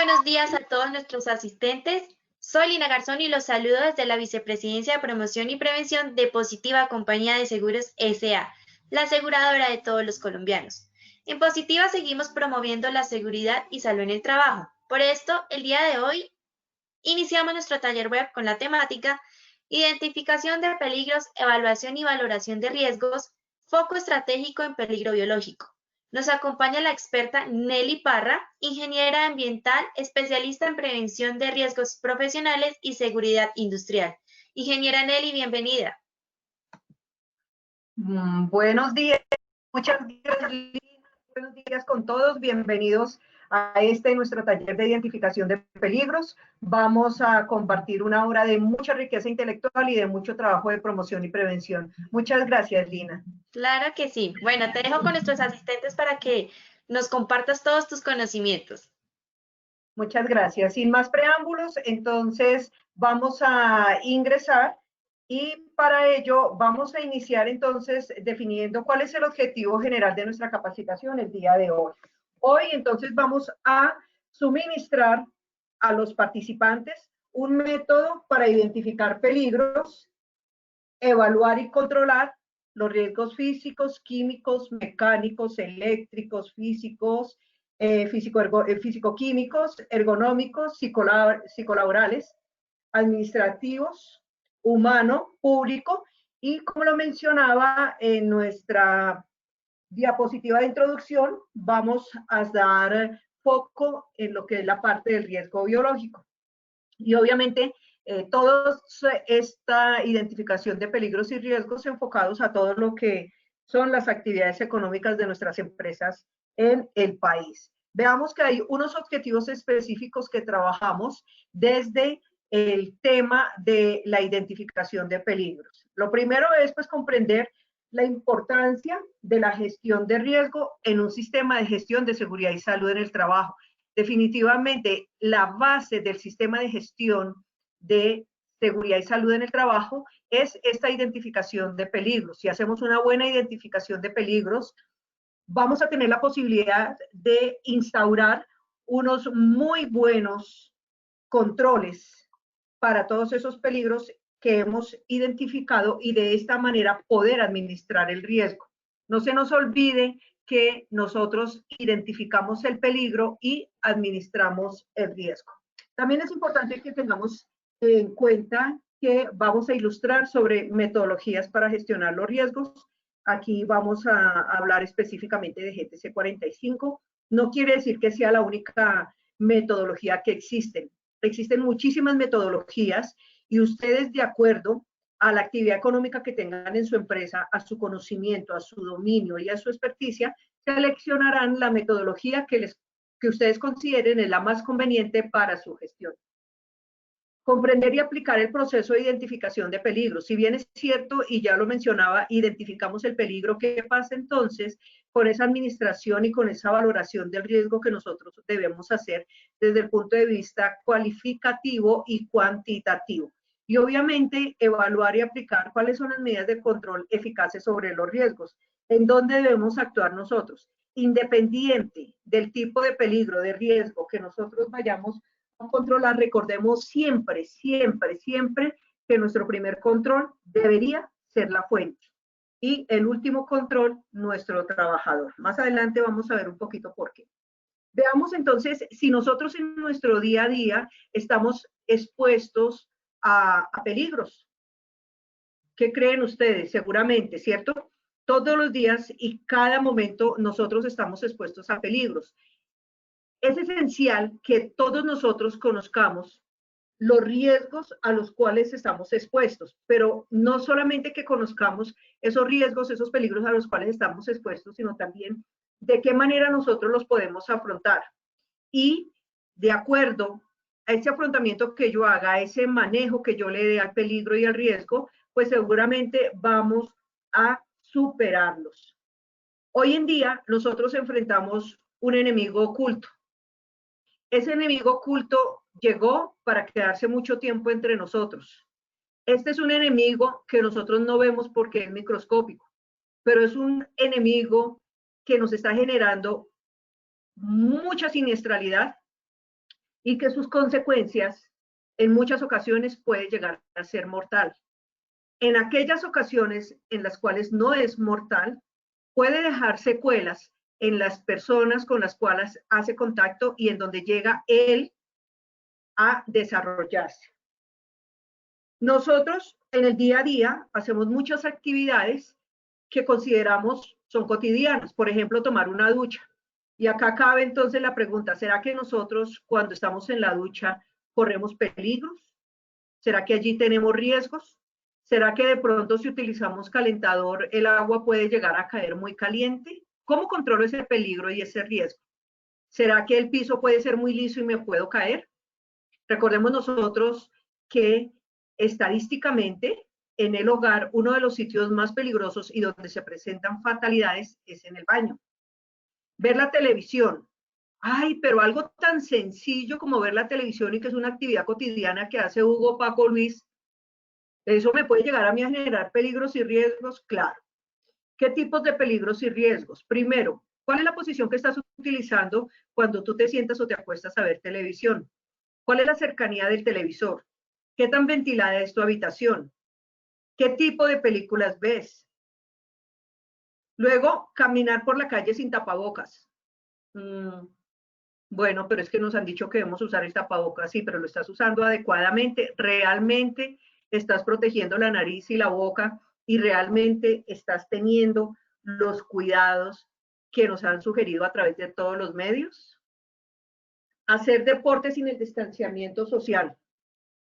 buenos días a todos nuestros asistentes. Soy Lina Garzón y los saludo desde la Vicepresidencia de Promoción y Prevención de Positiva Compañía de Seguros S.A., la aseguradora de todos los colombianos. En Positiva seguimos promoviendo la seguridad y salud en el trabajo. Por esto, el día de hoy iniciamos nuestro taller web con la temática Identificación de peligros, evaluación y valoración de riesgos, foco estratégico en peligro biológico. Nos acompaña la experta Nelly Parra, ingeniera ambiental, especialista en prevención de riesgos profesionales y seguridad industrial. Ingeniera Nelly, bienvenida. Buenos días, muchas gracias, Lina. Buenos días con todos, bienvenidos a nuestro taller de identificación de peligros. Vamos a compartir una hora de mucha riqueza intelectual y de mucho trabajo de promoción y prevención. Muchas gracias, Lina. Claro que sí. Bueno, te dejo con nuestros asistentes para que nos compartas todos tus conocimientos. Muchas gracias. Sin más preámbulos, entonces vamos a ingresar y para ello vamos a iniciar entonces definiendo cuál es el objetivo general de nuestra capacitación el día de hoy. Hoy entonces vamos a suministrar a los participantes un método para identificar peligros, evaluar y controlar los riesgos físicos, químicos, mecánicos, eléctricos, físicos, físico-químicos, ergonómicos, psicolaborales, administrativos, humano, público, y como lo mencionaba en nuestra diapositiva de introducción, vamos a dar foco en lo que es la parte del riesgo biológico. Y obviamente toda esta identificación de peligros y riesgos enfocados a todo lo que son las actividades económicas de nuestras empresas en el país. Veamos que hay unos objetivos específicos que trabajamos desde el tema de la identificación de peligros. Lo primero es pues comprender la importancia de la gestión de riesgo en un sistema de gestión de seguridad y salud en el trabajo. Definitivamente, la base del sistema de gestión de seguridad y salud en el trabajo es esta identificación de peligros. Si hacemos una buena identificación de peligros, vamos a tener la posibilidad de instaurar unos muy buenos controles para todos esos peligros que hemos identificado y de esta manera poder administrar el riesgo. No se nos olvide que nosotros identificamos el peligro y administramos el riesgo. También es importante que tengamos en cuenta que vamos a ilustrar sobre metodologías para gestionar los riesgos. Aquí vamos a hablar específicamente de GTC 45. No quiere decir que sea la única metodología que existen. Existen muchísimas metodologías y ustedes, de acuerdo a la actividad económica que tengan en su empresa, a su conocimiento, a su dominio y a su experticia, seleccionarán la metodología que ustedes consideren es la más conveniente para su gestión. Comprender y aplicar el proceso de identificación de peligros. Si bien es cierto, y ya lo mencionaba, identificamos el peligro, ¿qué pasa entonces con esa administración y con esa valoración del riesgo que nosotros debemos hacer desde el punto de vista cualificativo y cuantitativo? Y obviamente evaluar y aplicar cuáles son las medidas de control eficaces sobre los riesgos, en dónde debemos actuar nosotros, independiente del tipo de peligro, de riesgo que nosotros vayamos a controlar. Recordemos siempre, siempre, siempre que nuestro primer control debería ser la fuente y el último control, nuestro trabajador. Más adelante vamos a ver un poquito por qué. Veamos entonces si nosotros en nuestro día a día estamos expuestos a peligros. ¿Qué creen ustedes? Seguramente, ¿cierto? Todos los días y cada momento nosotros estamos expuestos a peligros. Es esencial que todos nosotros conozcamos los riesgos a los cuales estamos expuestos, pero no solamente que conozcamos esos riesgos, esos peligros a los cuales estamos expuestos, sino también de qué manera nosotros los podemos afrontar. Y de acuerdo a ese afrontamiento que yo haga, a ese manejo que yo le dé al peligro y al riesgo, pues seguramente vamos a superarlos. Hoy en día nosotros enfrentamos un enemigo oculto. Ese enemigo oculto llegó para quedarse mucho tiempo entre nosotros. Este es un enemigo que nosotros no vemos porque es microscópico, pero es un enemigo que nos está generando mucha siniestralidad, y que sus consecuencias en muchas ocasiones puede llegar a ser mortal. En aquellas ocasiones en las cuales no es mortal, puede dejar secuelas en las personas con las cuales hace contacto y en donde llega él a desarrollarse. Nosotros en el día a día hacemos muchas actividades que consideramos son cotidianas, por ejemplo, tomar una ducha. Y acá cabe entonces la pregunta, ¿será que nosotros cuando estamos en la ducha corremos peligros? ¿Será que allí tenemos riesgos? ¿Será que de pronto si utilizamos calentador el agua puede llegar a caer muy caliente? ¿Cómo controlo ese peligro y ese riesgo? ¿Será que el piso puede ser muy liso y me puedo caer? Recordemos nosotros que estadísticamente en el hogar uno de los sitios más peligrosos y donde se presentan fatalidades es en el baño. Ver la televisión. Ay, pero algo tan sencillo como ver la televisión y que es una actividad cotidiana que hace Hugo, Paco, Luis, ¿eso me puede llegar a mí a generar peligros y riesgos? Claro. ¿Qué tipos de peligros y riesgos? Primero, ¿cuál es la posición que estás utilizando cuando tú te sientas o te acuestas a ver televisión? ¿Cuál es la cercanía del televisor? ¿Qué tan ventilada es tu habitación? ¿Qué tipo de películas ves? Luego, caminar por la calle sin tapabocas. Bueno, pero es que nos han dicho que debemos usar el tapabocas, sí, pero lo estás usando adecuadamente. ¿Realmente estás protegiendo la nariz y la boca y realmente estás teniendo los cuidados que nos han sugerido a través de todos los medios? Hacer deporte sin el distanciamiento social.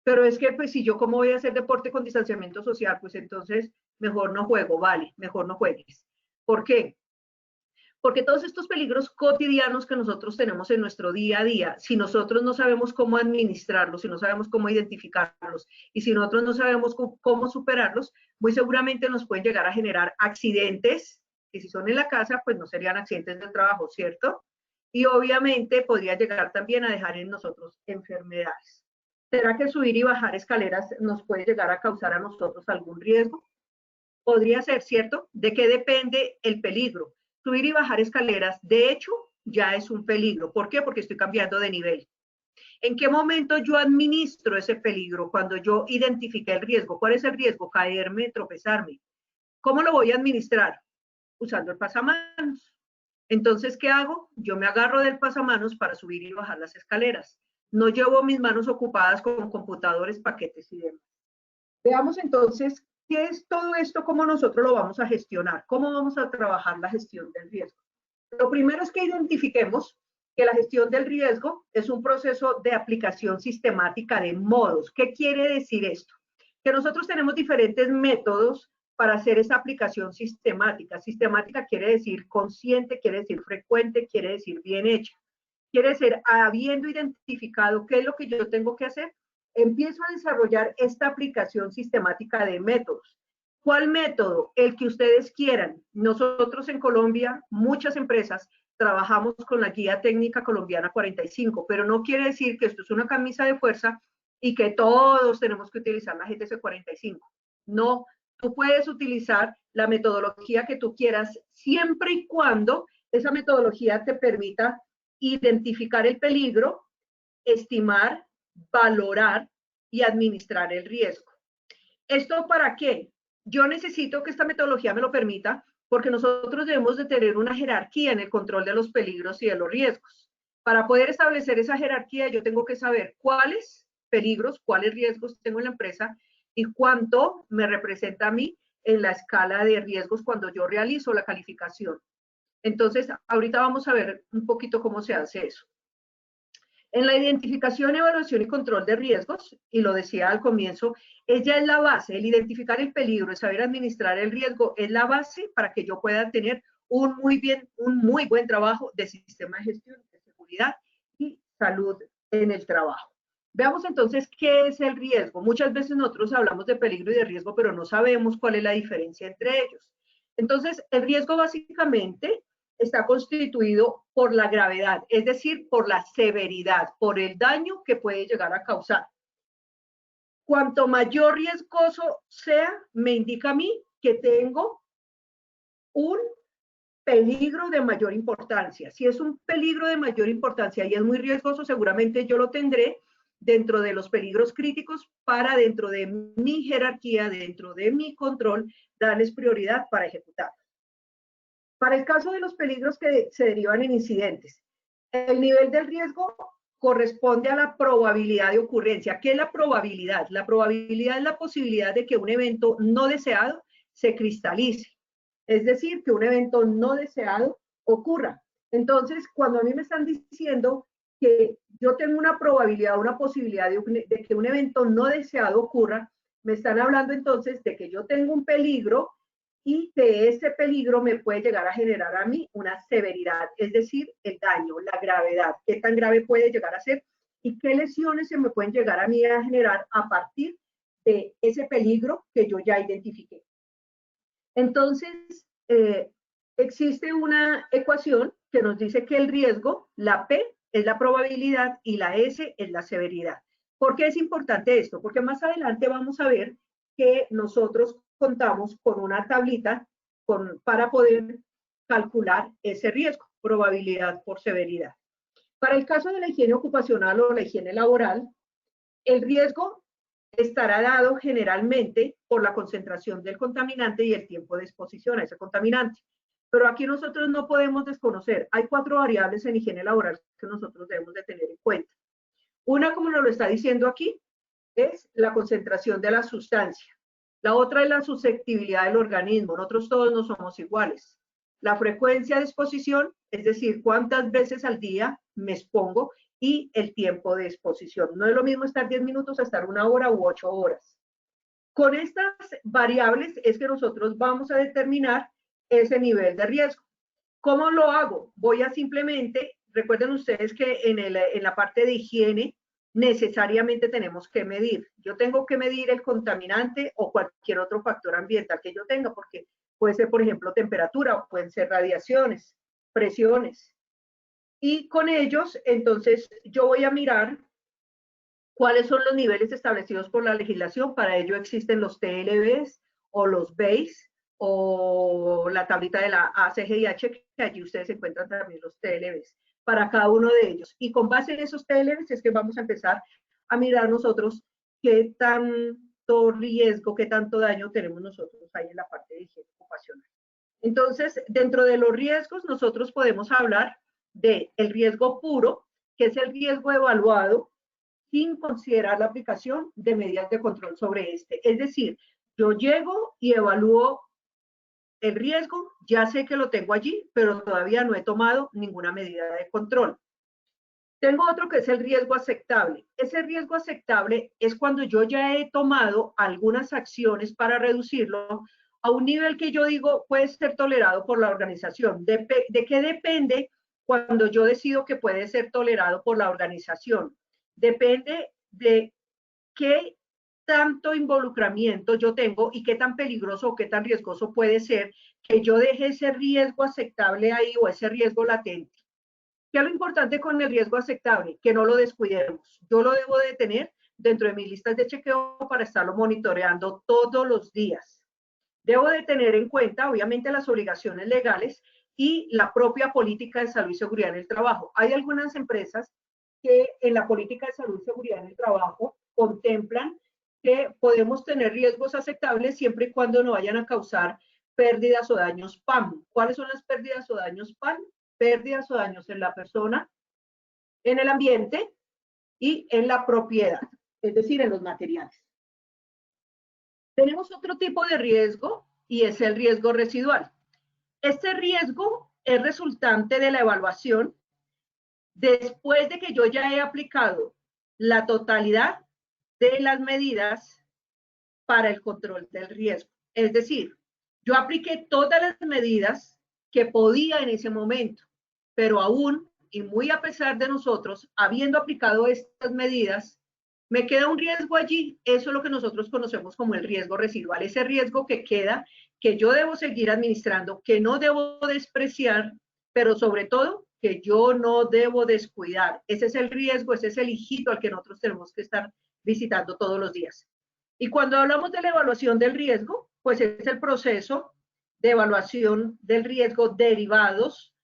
Pero es que, pues, si yo cómo voy a hacer deporte con distanciamiento social, pues entonces mejor no juego, vale, mejor no juegues. ¿Por qué? Porque todos estos peligros cotidianos que nosotros tenemos en nuestro día a día, si nosotros no sabemos cómo administrarlos, si no sabemos cómo identificarlos y si nosotros no sabemos cómo superarlos, muy seguramente nos pueden llegar a generar accidentes, que si son en la casa, pues no serían accidentes de trabajo, ¿cierto? Y obviamente podría llegar también a dejar en nosotros enfermedades. ¿Será que subir y bajar escaleras nos puede llegar a causar a nosotros algún riesgo? Podría ser, ¿cierto? ¿De qué depende el peligro? Subir y bajar escaleras, de hecho, ya es un peligro. ¿Por qué? Porque estoy cambiando de nivel. ¿En qué momento yo administro ese peligro? Cuando yo identifique el riesgo. ¿Cuál es el riesgo? Caerme, tropezarme. ¿Cómo lo voy a administrar? Usando el pasamanos. Entonces, ¿qué hago? Yo me agarro del pasamanos para subir y bajar las escaleras. No llevo mis manos ocupadas con computadores, paquetes y demás. Veamos entonces qué es todo esto, cómo nosotros lo vamos a gestionar, cómo vamos a trabajar la gestión del riesgo. Lo primero es que identifiquemos que la gestión del riesgo es un proceso de aplicación sistemática de modos. ¿Qué quiere decir esto? Que nosotros tenemos diferentes métodos para hacer esa aplicación sistemática. Sistemática quiere decir consciente, quiere decir frecuente, quiere decir bien hecha. Quiere decir, habiendo identificado qué es lo que yo tengo que hacer, empiezo a desarrollar esta aplicación sistemática de métodos. ¿Cuál método? El que ustedes quieran. Nosotros en Colombia, muchas empresas, trabajamos con la Guía Técnica Colombiana 45, pero no quiere decir que esto es una camisa de fuerza y que todos tenemos que utilizar la GTC 45. No, tú puedes utilizar la metodología que tú quieras siempre y cuando esa metodología te permita identificar el peligro, estimar, valorar y administrar el riesgo. ¿Esto para qué? Yo necesito que esta metodología me lo permita porque nosotros debemos de tener una jerarquía en el control de los peligros y de los riesgos. Para poder establecer esa jerarquía, yo tengo que saber cuáles peligros, cuáles riesgos tengo en la empresa y cuánto me representa a mí en la escala de riesgos cuando yo realizo la calificación. Entonces, ahorita vamos a ver un poquito cómo se hace eso. En la identificación, evaluación y control de riesgos, y lo decía al comienzo, ella es la base, el identificar el peligro, el saber administrar el riesgo, es la base para que yo pueda tener un muy buen trabajo de sistema de gestión de seguridad y salud en el trabajo. Veamos entonces qué es el riesgo. Muchas veces nosotros hablamos de peligro y de riesgo, pero no sabemos cuál es la diferencia entre ellos. Entonces, el riesgo básicamente está constituido por la gravedad, es decir, por la severidad, por el daño que puede llegar a causar. Cuanto mayor riesgoso sea, me indica a mí que tengo un peligro de mayor importancia. Si es un peligro de mayor importancia y es muy riesgoso, seguramente yo lo tendré dentro de los peligros críticos para dentro de mi jerarquía, dentro de mi control, darles prioridad para ejecutar. Para el caso de los peligros que se derivan en incidentes, el nivel del riesgo corresponde a la probabilidad de ocurrencia. ¿Qué es la probabilidad? La probabilidad es la posibilidad de que un evento no deseado se cristalice. Es decir, que un evento no deseado ocurra. Entonces, cuando a mí me están diciendo que yo tengo una probabilidad, una posibilidad de que un evento no deseado ocurra, me están hablando entonces de que yo tengo un peligro y que ese peligro me puede llegar a generar a mí una severidad, es decir, el daño, la gravedad, qué tan grave puede llegar a ser y qué lesiones se me pueden llegar a mí a generar a partir de ese peligro que yo ya identifiqué. Entonces, existe una ecuación que nos dice que el riesgo, la P es la probabilidad y la S es la severidad. ¿Por qué es importante esto? Porque más adelante vamos a ver que nosotros contamos con una tablita para poder calcular ese riesgo, probabilidad por severidad. Para el caso de la higiene ocupacional o la higiene laboral, el riesgo estará dado generalmente por la concentración del contaminante y el tiempo de exposición a ese contaminante. Pero aquí nosotros no podemos desconocer. Hay 4 variables en higiene laboral que nosotros debemos de tener en cuenta. Una, como nos lo está diciendo aquí, es la concentración de la sustancia. La otra es la susceptibilidad del organismo. Nosotros todos no somos iguales. La frecuencia de exposición, es decir, cuántas veces al día me expongo, y el tiempo de exposición. No es lo mismo estar 10 minutos a estar 1 hora u 8 horas. Con estas variables es que nosotros vamos a determinar ese nivel de riesgo. ¿Cómo lo hago? Voy a simplemente, recuerden ustedes que en la parte de higiene necesariamente tenemos que medir. Yo tengo que medir el contaminante o cualquier otro factor ambiental que yo tenga, porque puede ser, por ejemplo, temperatura, o pueden ser radiaciones, presiones. Y con ellos, entonces, yo voy a mirar cuáles son los niveles establecidos por la legislación. Para ello existen los TLBs o los BEIS o la tablita de la ACGIH, que allí ustedes encuentran también los TLBs para cada uno de ellos. Y con base en esos TLBs es que vamos a empezar a mirar nosotros qué tanto riesgo, qué tanto daño tenemos nosotros ahí en la parte de higiene ocupacional. Entonces, dentro de los riesgos, nosotros podemos hablar del riesgo puro, que es el riesgo evaluado sin considerar la aplicación de medidas de control sobre este. Es decir, yo llego y evalúo el riesgo, ya sé que lo tengo allí, pero todavía no he tomado ninguna medida de control. Tengo otro que es el riesgo aceptable. Ese riesgo aceptable es cuando yo ya he tomado algunas acciones para reducirlo a un nivel que yo digo puede ser tolerado por la organización. ¿De qué depende cuando yo decido que puede ser tolerado por la organización? Depende de qué tanto involucramiento yo tengo y qué tan peligroso o qué tan riesgoso puede ser que yo deje ese riesgo aceptable ahí o ese riesgo latente. ¿Qué es lo importante con el riesgo aceptable? Que no lo descuidemos. Yo lo debo de tener dentro de mis listas de chequeo para estarlo monitoreando todos los días. Debo de tener en cuenta, obviamente, las obligaciones legales y la propia política de salud y seguridad en el trabajo. Hay algunas empresas que en la política de salud y seguridad en el trabajo contemplan que podemos tener riesgos aceptables siempre y cuando no vayan a causar pérdidas o daños PAM. ¿Cuáles son las pérdidas o daños PAM? Pérdidas o daños en la persona, en el ambiente y en la propiedad, es decir, en los materiales. Tenemos otro tipo de riesgo y es el riesgo residual. Este riesgo es resultante de la evaluación después de que yo ya he aplicado la totalidad de las medidas para el control del riesgo. Es decir, yo apliqué todas las medidas que podía en ese momento, pero aún, y muy a pesar de nosotros, habiendo aplicado estas medidas, me queda un riesgo allí. Eso es lo que nosotros conocemos como el riesgo residual, ese riesgo que queda, que yo debo seguir administrando, que no debo despreciar, pero sobre todo que yo no debo descuidar. Ese es el riesgo, ese es el hijito al que nosotros tenemos que estar visitando todos los días. Y cuando hablamos de la evaluación del riesgo, pues es el proceso de evaluación del riesgo derivados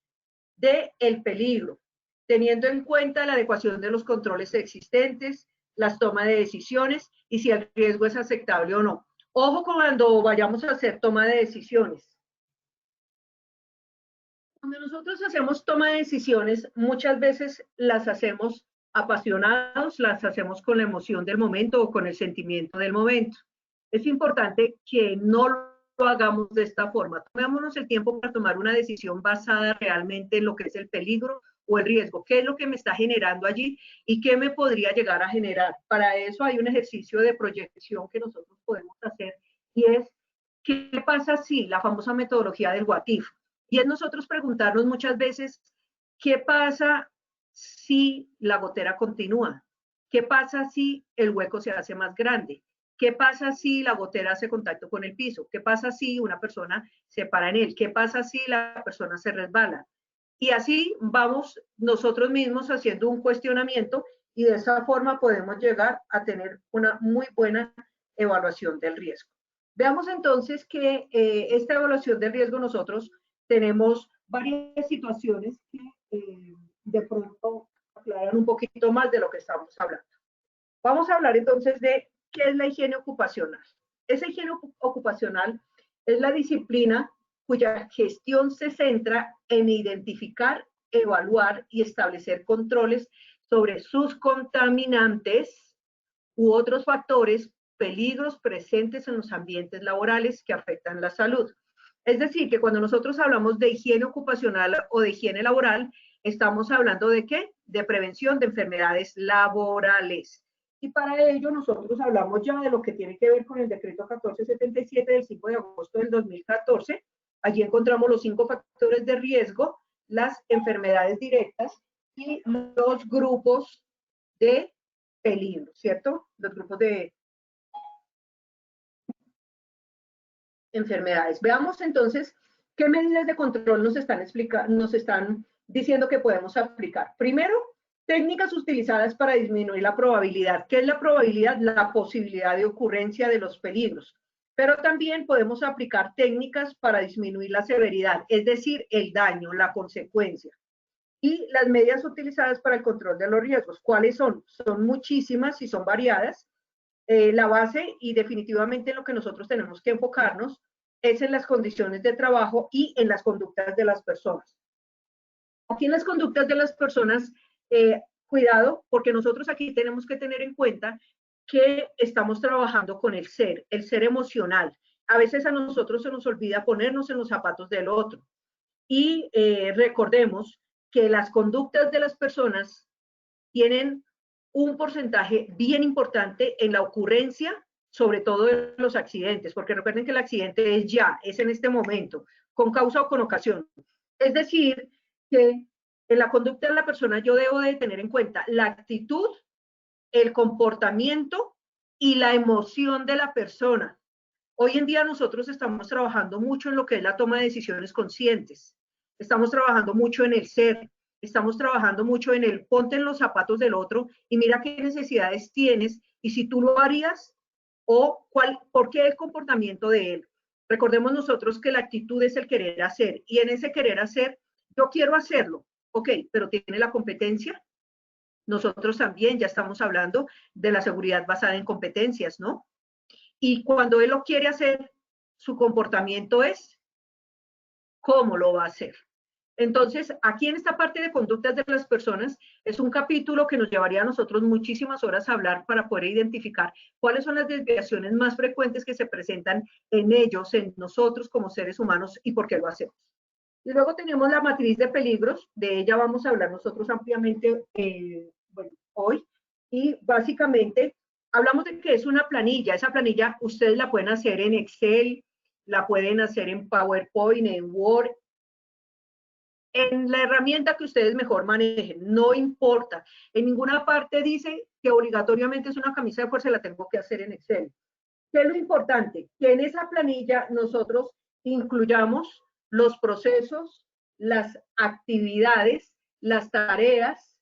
del peligro, teniendo en cuenta la adecuación de los controles existentes, las tomas de decisiones y si el riesgo es aceptable o no. Ojo cuando vayamos a hacer toma de decisiones. Cuando nosotros hacemos toma de decisiones, muchas veces las hacemos apasionados, las hacemos con la emoción del momento o con el sentimiento del momento. Es importante que no lo hagamos de esta forma. Tomémonos el tiempo para tomar una decisión basada realmente en lo que es el peligro o el riesgo. ¿Qué es lo que me está generando allí y qué me podría llegar a generar? Para eso hay un ejercicio de proyección que nosotros podemos hacer y es, ¿qué pasa si la famosa metodología del what if? Y es nosotros preguntarnos muchas veces, ¿qué pasa si la gotera continúa? ¿Qué pasa si el hueco se hace más grande? ¿Qué pasa si la gotera hace contacto con el piso? ¿Qué pasa si una persona se para en él? ¿Qué pasa si la persona se resbala? Y así vamos nosotros mismos haciendo un cuestionamiento y de esa forma podemos llegar a tener una muy buena evaluación del riesgo. Veamos entonces que esta evaluación del riesgo nosotros tenemos varias situaciones que de pronto aclaran un poquito más de lo que estamos hablando. Vamos a hablar entonces de qué es la higiene ocupacional. Esa higiene ocupacional es la disciplina cuya gestión se centra en identificar, evaluar y establecer controles sobre sus contaminantes u otros factores, peligros presentes en los ambientes laborales que afectan la salud. Es decir, que cuando nosotros hablamos de higiene ocupacional o de higiene laboral, estamos hablando de ¿qué? De prevención de enfermedades laborales. Y para ello nosotros hablamos ya de lo que tiene que ver con el decreto 1477 del 5 de agosto del 2014. Allí encontramos los 5 factores de riesgo, las enfermedades directas y los grupos de peligro, ¿cierto? Los grupos de enfermedades. Veamos entonces qué medidas de control nos están diciendo que podemos aplicar. Primero, técnicas utilizadas para disminuir la probabilidad. ¿Qué es la probabilidad? La posibilidad de ocurrencia de los peligros. Pero también podemos aplicar técnicas para disminuir la severidad, es decir, el daño, la consecuencia. Y las medidas utilizadas para el control de los riesgos, ¿cuáles son? Son muchísimas y son variadas. La base y definitivamente lo que nosotros tenemos que enfocarnos es en las condiciones de trabajo y en las conductas de las personas. Aquí en las conductas de las personas, cuidado, porque nosotros aquí tenemos que tener en cuenta que estamos trabajando con el ser emocional. A veces a nosotros se nos olvida ponernos en los zapatos del otro. Y recordemos que las conductas de las personas tienen un porcentaje bien importante en la ocurrencia, sobre todo de los accidentes, porque recuerden que el accidente es ya, es en este momento, con causa o con ocasión. Es decir, que en la conducta de la persona yo debo de tener en cuenta la actitud, el comportamiento y la emoción de la persona. Hoy en día nosotros estamos trabajando mucho en lo que es la toma de decisiones conscientes. Estamos trabajando mucho en el ser. Estamos trabajando mucho en el ponte en los zapatos del otro y mira qué necesidades tienes y si tú lo harías o por qué el comportamiento de él. Recordemos nosotros que la actitud es el querer hacer y en ese querer hacer, yo quiero hacerlo, ok, pero ¿tiene la competencia? Nosotros también ya estamos hablando de la seguridad basada en competencias, ¿no? Y cuando él lo quiere hacer, su comportamiento es cómo lo va a hacer. Entonces, aquí en esta parte de conductas de las personas, es un capítulo que nos llevaría a nosotros muchísimas horas a hablar para poder identificar cuáles son las desviaciones más frecuentes que se presentan en ellos, en nosotros como seres humanos y por qué lo hacemos. Y luego tenemos la matriz de peligros, de ella vamos a hablar nosotros ampliamente hoy, y básicamente hablamos de que es una planilla. Esa planilla ustedes la pueden hacer en Excel, la pueden hacer en PowerPoint, en Word, en la herramienta que ustedes mejor manejen, no importa. En ninguna parte dice que obligatoriamente es una camisa de fuerza, la tengo que hacer en Excel. ¿Qué es lo importante? Que en esa planilla nosotros incluyamos los procesos, las actividades, las tareas,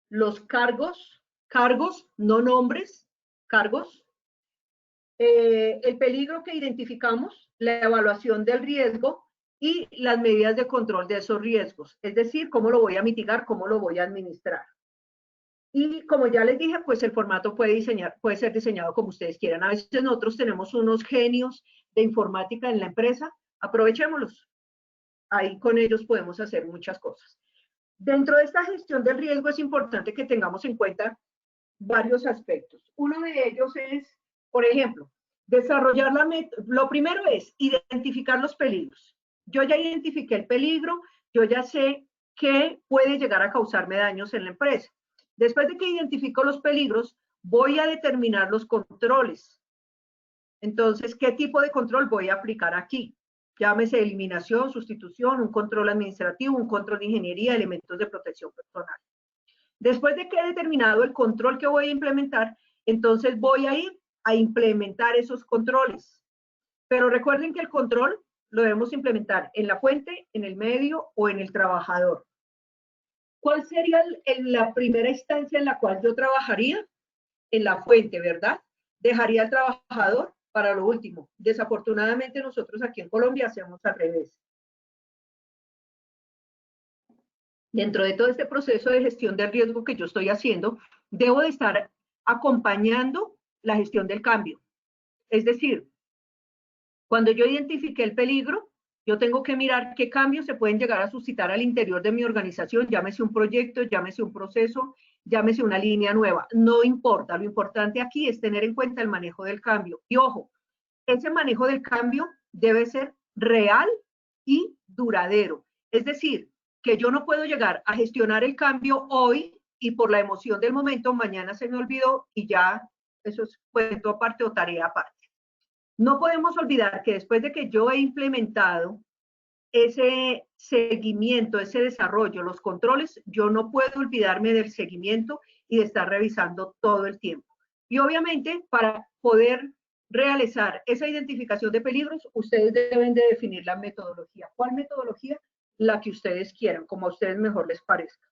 los cargos, no nombres, cargos, el peligro que identificamos, la evaluación del riesgo y las medidas de control de esos riesgos, es decir, cómo lo voy a mitigar, cómo lo voy a administrar. Y como ya les dije, pues el formato puede ser diseñado como ustedes quieran. A veces nosotros tenemos unos genios de informática en la empresa, aprovechémoslos. Ahí con ellos podemos hacer muchas cosas. Dentro de esta gestión del riesgo es importante que tengamos en cuenta varios aspectos. Uno de ellos es, por ejemplo, desarrollar lo primero es identificar los peligros. Yo ya identifiqué el peligro, yo ya sé que puede llegar a causarme daños en la empresa. Después de que identifico los peligros, voy a determinar los controles. Entonces, ¿qué tipo de control voy a aplicar aquí? Llámese eliminación, sustitución, un control administrativo, un control de ingeniería, elementos de protección personal. Después de que he determinado el control que voy a implementar, entonces voy a ir a implementar esos controles. Pero recuerden que el control lo debemos implementar en la fuente, en el medio o en el trabajador. ¿Cuál sería la primera instancia en la cual yo trabajaría? En la fuente, ¿verdad? Dejaría al trabajador para lo último. Desafortunadamente nosotros aquí en Colombia hacemos al revés. Dentro de todo este proceso de gestión del riesgo que yo estoy haciendo, debo de estar acompañando la gestión del cambio. Es decir, cuando yo identifique el peligro, yo tengo que mirar qué cambios se pueden llegar a suscitar al interior de mi organización, llámese un proyecto, llámese un proceso, llámese una línea nueva. No importa, lo importante aquí es tener en cuenta el manejo del cambio. Y ojo, ese manejo del cambio debe ser real y duradero. Es decir, que yo no puedo llegar a gestionar el cambio hoy y por la emoción del momento mañana se me olvidó y ya eso es cuento aparte o tarea aparte. No podemos olvidar que después de que yo he implementado ese seguimiento, ese desarrollo, los controles, yo no puedo olvidarme del seguimiento y de estar revisando todo el tiempo. Y obviamente, para poder realizar esa identificación de peligros, ustedes deben de definir la metodología. ¿Cuál metodología? La que ustedes quieran, como a ustedes mejor les parezca.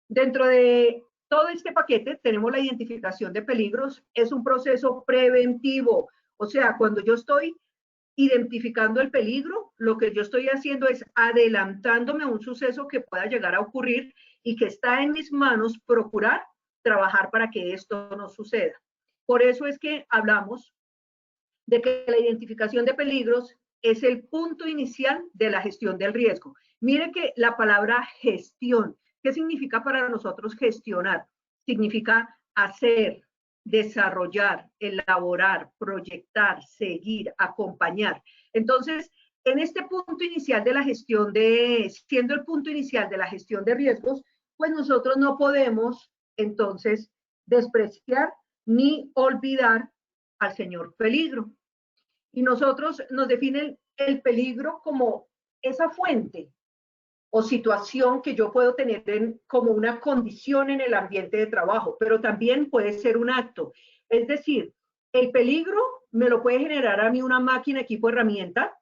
Dentro de todo este paquete tenemos la identificación de peligros. Es un proceso preventivo. O sea, cuando yo estoy identificando el peligro, lo que yo estoy haciendo es adelantándome a un suceso que pueda llegar a ocurrir y que está en mis manos procurar trabajar para que esto no suceda. Por eso es que hablamos de que la identificación de peligros es el punto inicial de la gestión del riesgo. Mire que la palabra gestión, ¿qué significa para nosotros gestionar? Significa hacer, desarrollar, elaborar, proyectar, seguir, acompañar. Entonces, en este punto inicial de la gestión siendo el punto inicial de la gestión de riesgos, pues nosotros no podemos entonces despreciar ni olvidar al señor peligro. Y nosotros nos definen el peligro como esa fuente o situación que yo puedo tener como una condición en el ambiente de trabajo, pero también puede ser un acto. Es decir, el peligro me lo puede generar a mí una máquina, equipo, herramienta,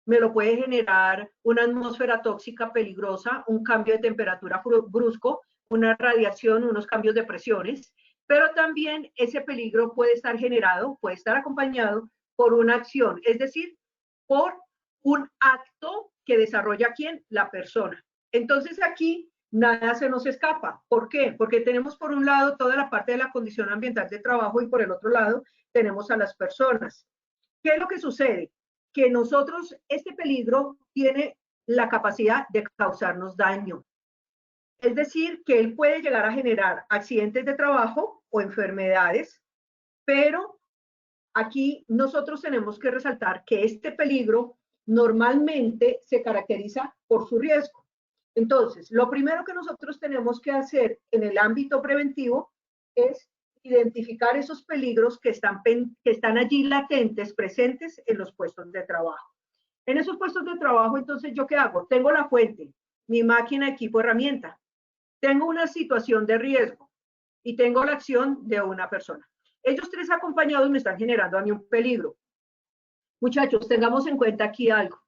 me lo puede generar una atmósfera tóxica peligrosa, un cambio de temperatura brusco, una radiación, unos cambios de presiones, pero también ese peligro puede estar generado, puede estar acompañado por una acción, es decir, por un acto que desarrolla quién, la persona. Entonces aquí nada se nos escapa. ¿Por qué? Porque tenemos por un lado toda la parte de la condición ambiental de trabajo y por el otro lado tenemos a las personas. ¿Qué es lo que sucede? Que nosotros, este peligro tiene la capacidad de causarnos daño. Es decir, que él puede llegar a generar accidentes de trabajo o enfermedades, pero aquí nosotros tenemos que resaltar que este peligro normalmente se caracteriza por su riesgo. Entonces, lo primero que nosotros tenemos que hacer en el ámbito preventivo es identificar esos peligros que están allí latentes, presentes en los puestos de trabajo. En esos puestos de trabajo, entonces, ¿yo qué hago? Tengo la fuente, mi máquina, equipo, herramienta. Tengo una situación de riesgo y tengo la acción de una persona. Ellos tres acompañados me están generando a mí un peligro. Muchachos, tengamos en cuenta aquí algo.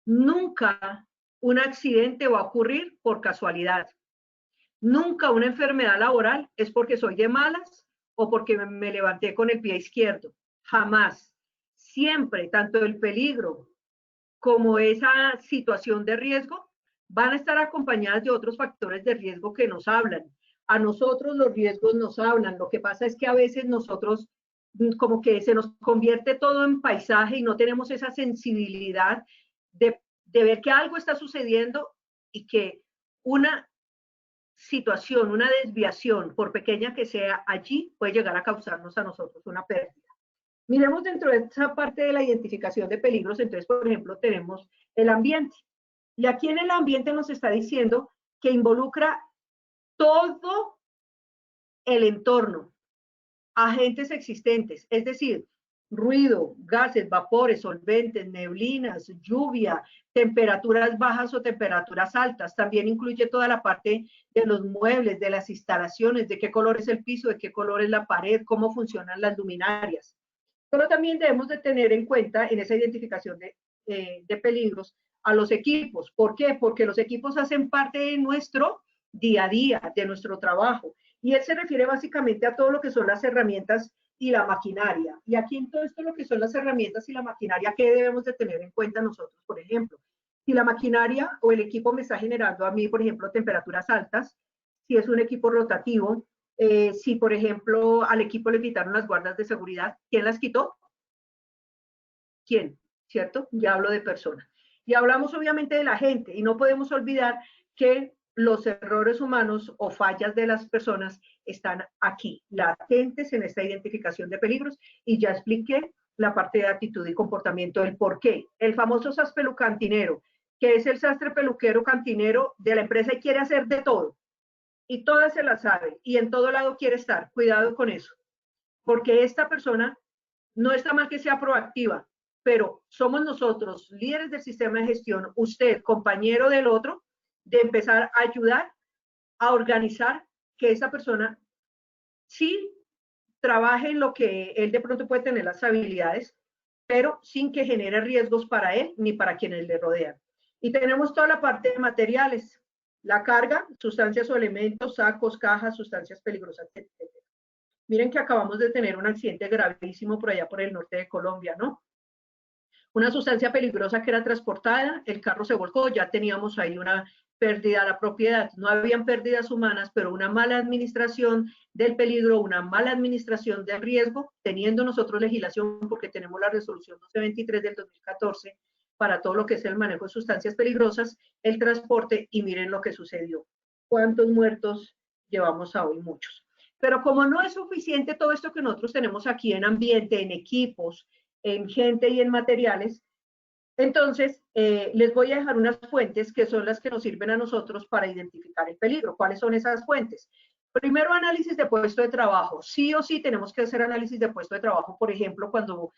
Nunca un accidente va a ocurrir por casualidad. Nunca una enfermedad laboral es porque soy de malas o porque me levanté con el pie izquierdo. jamás. Siempre, tanto el peligro como esa situación de riesgo van a estar acompañadas de otros factores de riesgo que nos hablan. A nosotros los riesgos nos hablan. Lo que pasa es que a veces nosotros como que se nos convierte todo en paisaje y no tenemos esa sensibilidad de ver que algo está sucediendo y que una situación, una desviación, por pequeña que sea allí, puede llegar a causarnos a nosotros una pérdida. Miremos dentro de esa parte de la identificación de peligros, entonces, por ejemplo, tenemos el ambiente. Y aquí en el ambiente nos está diciendo que involucra todo el entorno, agentes existentes, es decir, ruido, gases, vapores, solventes, neblinas, lluvia, temperaturas bajas o temperaturas altas. También incluye toda la parte de los muebles, de las instalaciones, de qué color es el piso, de qué color es la pared, cómo funcionan las luminarias. Pero también debemos de tener en cuenta en esa identificación de peligros a los equipos. ¿Por qué? Porque los equipos hacen parte de nuestro día a día, de nuestro trabajo. Y él se refiere básicamente a todo lo que son las herramientas y la maquinaria. Y aquí en todo esto lo que son las herramientas y la maquinaria, ¿qué debemos de tener en cuenta nosotros? Por ejemplo, si la maquinaria o el equipo me está generando a mí, por ejemplo, temperaturas altas, si es un equipo rotativo, si, por ejemplo, al equipo le quitaron las guardas de seguridad, ¿quién las quitó? ¿Quién? ¿Cierto? Ya hablo de personas. Y hablamos obviamente de la gente y no podemos olvidar que los errores humanos o fallas de las personas están aquí, latentes en esta identificación de peligros, y ya expliqué la parte de actitud y comportamiento, el por qué. El famoso sastre cantinero, que es el sastre peluquero cantinero de la empresa y quiere hacer de todo. Y todas se la sabe y en todo lado quiere estar. Cuidado con eso, porque esta persona no está mal que sea proactiva, pero somos nosotros, líderes del sistema de gestión, usted, compañero del otro, de empezar a ayudar a organizar que esa persona sí trabaje en lo que él de pronto puede tener las habilidades, pero sin que genere riesgos para él ni para quienes le rodean. Y tenemos toda la parte de materiales, la carga, sustancias o elementos, sacos, cajas, sustancias peligrosas, etc. Miren que acabamos de tener un accidente gravísimo por allá por el norte de Colombia, ¿no? Una sustancia peligrosa que era transportada, el carro se volcó, ya teníamos ahí una pérdida a la propiedad. No habían pérdidas humanas, pero una mala administración del peligro, una mala administración del riesgo, teniendo nosotros legislación, porque tenemos la resolución 1223 del 2014 para todo lo que es el manejo de sustancias peligrosas, el transporte, y miren lo que sucedió. ¿Cuántos muertos llevamos a hoy? Muchos. Pero como no es suficiente todo esto que nosotros tenemos aquí en ambiente, en equipos, en gente y en materiales, entonces les voy a dejar unas fuentes que son las que nos sirven a nosotros para identificar el peligro. ¿Cuáles son esas fuentes? Primero, análisis de puesto de trabajo. Sí o sí tenemos que hacer análisis de puesto de trabajo, por ejemplo, cuando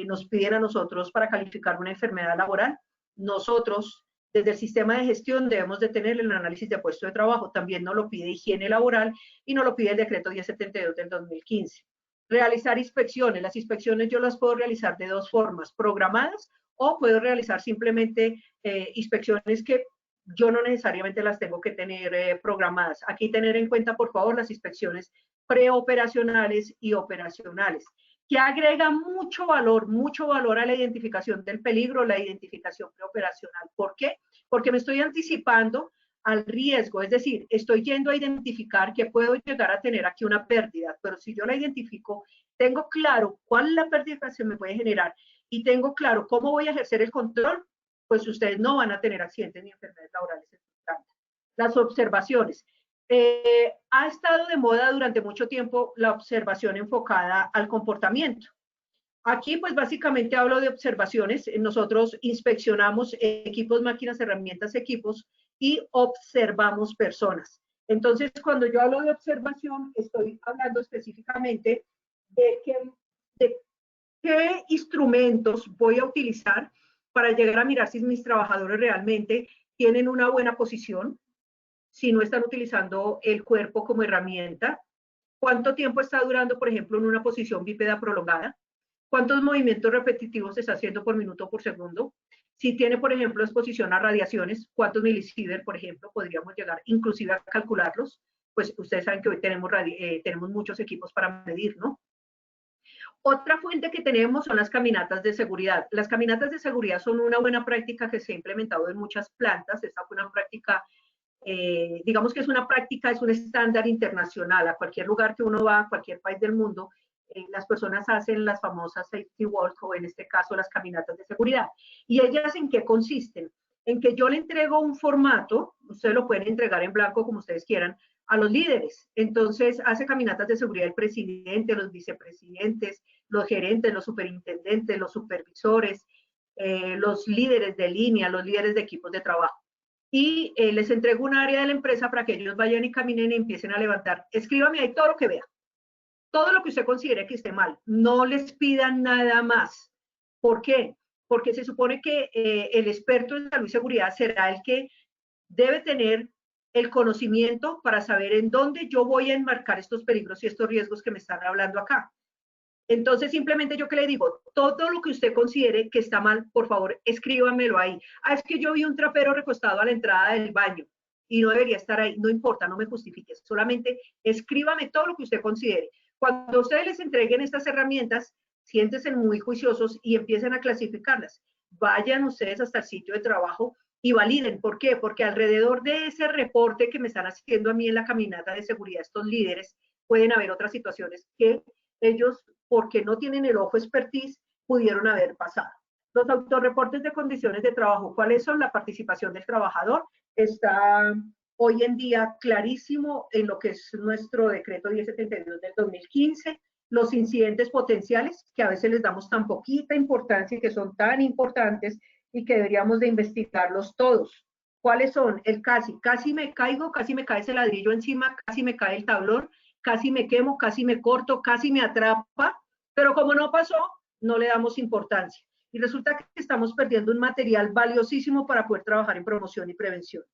nos piden a nosotros para calificar una enfermedad laboral. Nosotros, desde el sistema de gestión, debemos de tener el análisis de puesto de trabajo. También nos lo pide higiene laboral y nos lo pide el decreto 1072 del 2015. Realizar inspecciones. Las inspecciones yo las puedo realizar de dos formas, programadas, o puedo realizar simplemente inspecciones que yo no necesariamente las tengo que tener programadas. Aquí tener en cuenta, por favor, las inspecciones preoperacionales y operacionales, que agrega mucho valor a la identificación del peligro, la identificación preoperacional. ¿Por qué? Porque me estoy anticipando al riesgo, es decir, estoy yendo a identificar que puedo llegar a tener aquí una pérdida, pero si yo la identifico, tengo claro cuál es la pérdida que se me puede generar y tengo claro cómo voy a ejercer el control, pues ustedes no van a tener accidentes ni enfermedades laborales. Las observaciones. Ha estado de moda durante mucho tiempo la observación enfocada al comportamiento. Aquí, pues básicamente hablo de observaciones. Nosotros inspeccionamos equipos, máquinas, herramientas, equipos y observamos personas. Entonces, cuando yo hablo de observación, estoy hablando específicamente de qué instrumentos voy a utilizar para llegar a mirar si mis trabajadores realmente tienen una buena posición, si no están utilizando el cuerpo como herramienta, cuánto tiempo está durando, por ejemplo, en una posición bípeda prolongada, cuántos movimientos repetitivos está haciendo por minuto o por segundo, si tiene, por ejemplo, exposición a radiaciones, cuántos milisievert, por ejemplo, podríamos llegar inclusive a calcularlos, pues ustedes saben que hoy tenemos muchos equipos para medir, ¿no? Otra fuente que tenemos son las caminatas de seguridad. Las caminatas de seguridad son una buena práctica que se ha implementado en muchas plantas. Esta fue una práctica, digamos que es una práctica, es un estándar internacional. A cualquier lugar que uno va, a cualquier país del mundo, las personas hacen las famosas safety walk, o en este caso las caminatas de seguridad. ¿Y ellas en qué consisten? En que yo le entrego un formato, ustedes lo pueden entregar en blanco como ustedes quieran, a los líderes. Entonces hace caminatas de seguridad el presidente, los vicepresidentes, los gerentes, los superintendentes, los supervisores, los líderes de línea, los líderes de equipos de trabajo. Y les entrego un área de la empresa para que ellos vayan y caminen y empiecen a levantar. Escríbame ahí todo lo que vea, todo lo que usted considere que esté mal. No les pidan nada más. ¿Por qué? Porque se supone que el experto en salud y seguridad será el que debe tener el conocimiento para saber en dónde yo voy a enmarcar estos peligros y estos riesgos que me están hablando acá. Entonces, simplemente yo que le digo, todo lo que usted considere que está mal, por favor, escríbamelo ahí. Ah, es que yo vi un trapero recostado a la entrada del baño y no debería estar ahí. No importa, no me justifiques. Solamente escríbame todo lo que usted considere. Cuando ustedes les entreguen estas herramientas, siéntense muy juiciosos y empiecen a clasificarlas. Vayan ustedes hasta el sitio de trabajo y validen. ¿Por qué? Porque alrededor de ese reporte que me están haciendo a mí en la caminata de seguridad, estos líderes, pueden haber otras situaciones que ellos, porque no tienen el ojo expertise, pudieron haber pasado. Los autorreportes de condiciones de trabajo, ¿cuáles son? La participación del trabajador está hoy en día clarísimo en lo que es nuestro decreto 1072 del 2015, los incidentes potenciales, que a veces les damos tan poquita importancia y que son tan importantes y que deberíamos de investigarlos todos. ¿Cuáles son? El casi me caigo, casi me cae ese ladrillo encima, casi me cae el tablón, casi me quemo, casi me corto, casi me atrapa, pero como no pasó, no le damos importancia. Y resulta que estamos perdiendo un material valiosísimo para poder trabajar en promoción y prevención.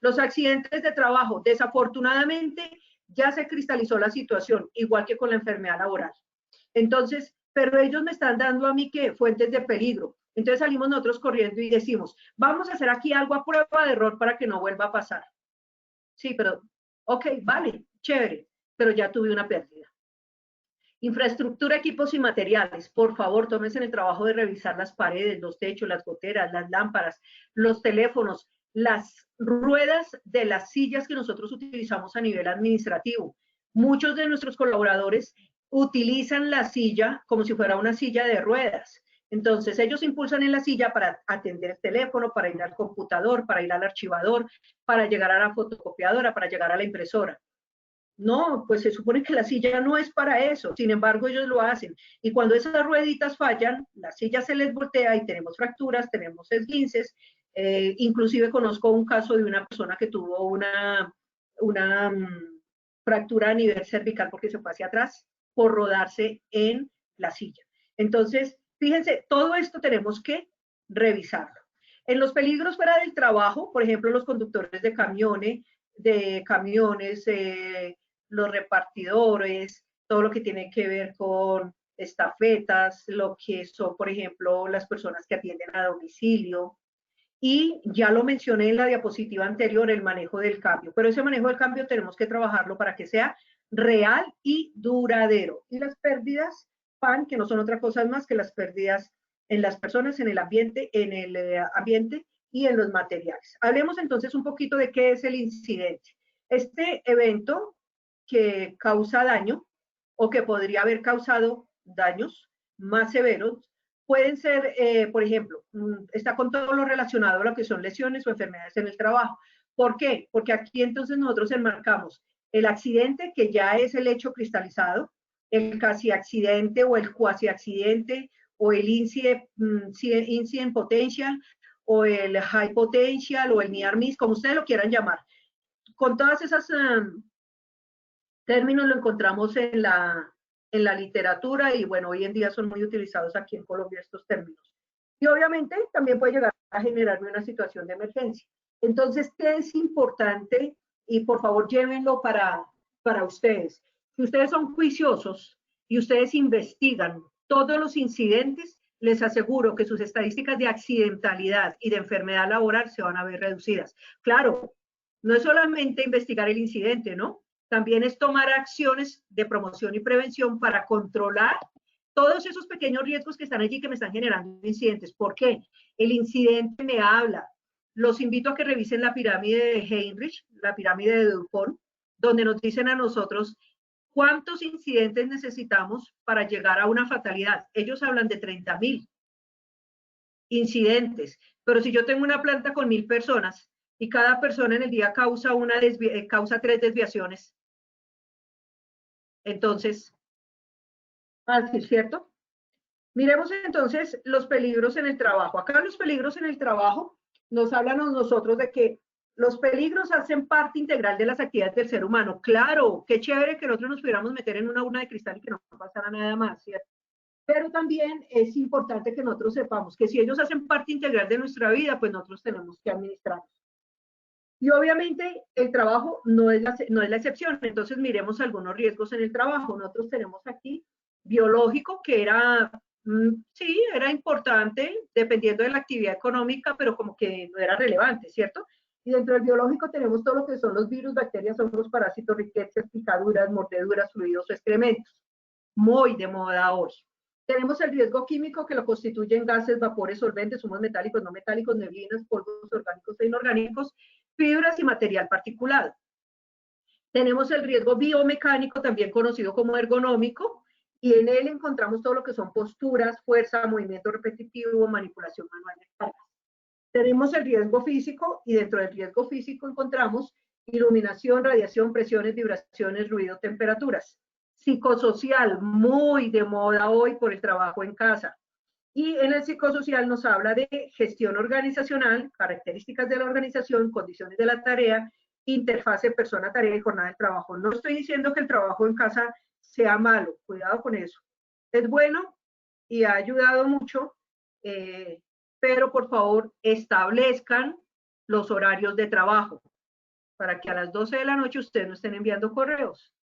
Los accidentes de trabajo, desafortunadamente, ya se cristalizó la situación, igual que con la enfermedad laboral. Entonces, pero ellos me están dando a mí que fuentes de peligro. Entonces salimos nosotros corriendo y decimos, vamos a hacer aquí algo a prueba de error para que no vuelva a pasar. Sí, pero, ok, vale, chévere, pero ya tuve una pérdida. Infraestructura, equipos y materiales. Por favor, tómense en el trabajo de revisar las paredes, los techos, las goteras, las lámparas, los teléfonos, las ruedas de las sillas que nosotros utilizamos a nivel administrativo. Muchos de nuestros colaboradores utilizan la silla como si fuera una silla de ruedas. Entonces, ellos impulsan en la silla para atender el teléfono, para ir al computador, para ir al archivador, para llegar a la fotocopiadora, para llegar a la impresora. No, pues se supone que la silla no es para eso, sin embargo ellos lo hacen. Y cuando esas rueditas fallan, la silla se les voltea y tenemos fracturas, tenemos esguinces. Inclusive conozco un caso de una persona que tuvo una fractura a nivel cervical porque se fue hacia atrás por rodarse en la silla. Entonces, fíjense, todo esto tenemos que revisarlo. En los peligros fuera del trabajo, por ejemplo, los conductores de camiones, los repartidores, todo lo que tiene que ver con estafetas, lo que son, por ejemplo, las personas que atienden a domicilio. Y ya lo mencioné en la diapositiva anterior, el manejo del cambio. Pero ese manejo del cambio tenemos que trabajarlo para que sea real y duradero. Y las pérdidas, PAN, que no son otra cosa más que las pérdidas en las personas, en el ambiente y en los materiales. Hablemos entonces un poquito de qué es el incidente. Este evento que causa daño o que podría haber causado daños más severos pueden ser, por ejemplo, está con todo lo relacionado a lo que son lesiones o enfermedades en el trabajo. ¿Por qué? Porque aquí entonces nosotros enmarcamos el accidente, que ya es el hecho cristalizado, el casi accidente o el cuasi accidente o el incident potential o el high potential o el near miss, como ustedes lo quieran llamar. Con todas esas términos lo encontramos en la literatura y bueno, hoy en día son muy utilizados aquí en Colombia estos términos. Y obviamente también puede llegar a generarme una situación de emergencia. Entonces, ¿qué es importante? Y por favor, llévenlo para ustedes. Si ustedes son juiciosos y ustedes investigan todos los incidentes, les aseguro que sus estadísticas de accidentalidad y de enfermedad laboral se van a ver reducidas. Claro, no es solamente investigar el incidente, ¿no? También es tomar acciones de promoción y prevención para controlar Todos esos pequeños riesgos que están allí que me están generando incidentes. ¿Por qué? El incidente me habla. Los invito a que revisen la pirámide de Heinrich, la pirámide de Dupont, donde nos dicen a nosotros cuántos incidentes necesitamos para llegar a una fatalidad. Ellos hablan de 30.000 incidentes, pero si yo tengo una planta con 1.000 personas y cada persona en el día causa 3 desviaciones, entonces, fácil, ¿cierto? Miremos entonces los peligros en el trabajo. Acá los peligros en el trabajo nos hablan a nosotros de que los peligros hacen parte integral de las actividades del ser humano. Claro, qué chévere que nosotros nos pudiéramos meter en una urna de cristal y que no pasara nada más, ¿cierto? Pero también es importante que nosotros sepamos que si ellos hacen parte integral de nuestra vida, pues nosotros tenemos que administrarlos. Y obviamente el trabajo no es la excepción. Entonces miremos algunos riesgos en el trabajo. Nosotros tenemos aquí biológico, que era, sí, era importante dependiendo de la actividad económica, pero como que no era relevante, ¿cierto? Y dentro del biológico tenemos todo lo que son los virus, bacterias, hongos, parásitos, riquezas, picaduras, mordeduras, fluidos o excrementos. Muy de moda hoy. Tenemos el riesgo químico, que lo constituyen gases, vapores, solventes, humos metálicos, no metálicos, neblinas, polvos orgánicos e inorgánicos, fibras y material particulado. Tenemos el riesgo biomecánico, también conocido como ergonómico, y en él encontramos todo lo que son posturas, fuerza, movimiento repetitivo, manipulación manual de cargas. Tenemos el riesgo físico, y dentro del riesgo físico encontramos iluminación, radiación, presiones, vibraciones, ruido, temperaturas. Psicosocial, muy de moda hoy por el trabajo en casa. Y en el psicosocial nos habla de gestión organizacional, características de la organización, condiciones de la tarea, interfase persona-tarea y jornada de trabajo. No estoy diciendo que el trabajo en casa sea malo, cuidado con eso. Es bueno y ha ayudado mucho, pero por favor establezcan los horarios de trabajo para que a las 12 de la noche ustedes no estén enviando correos.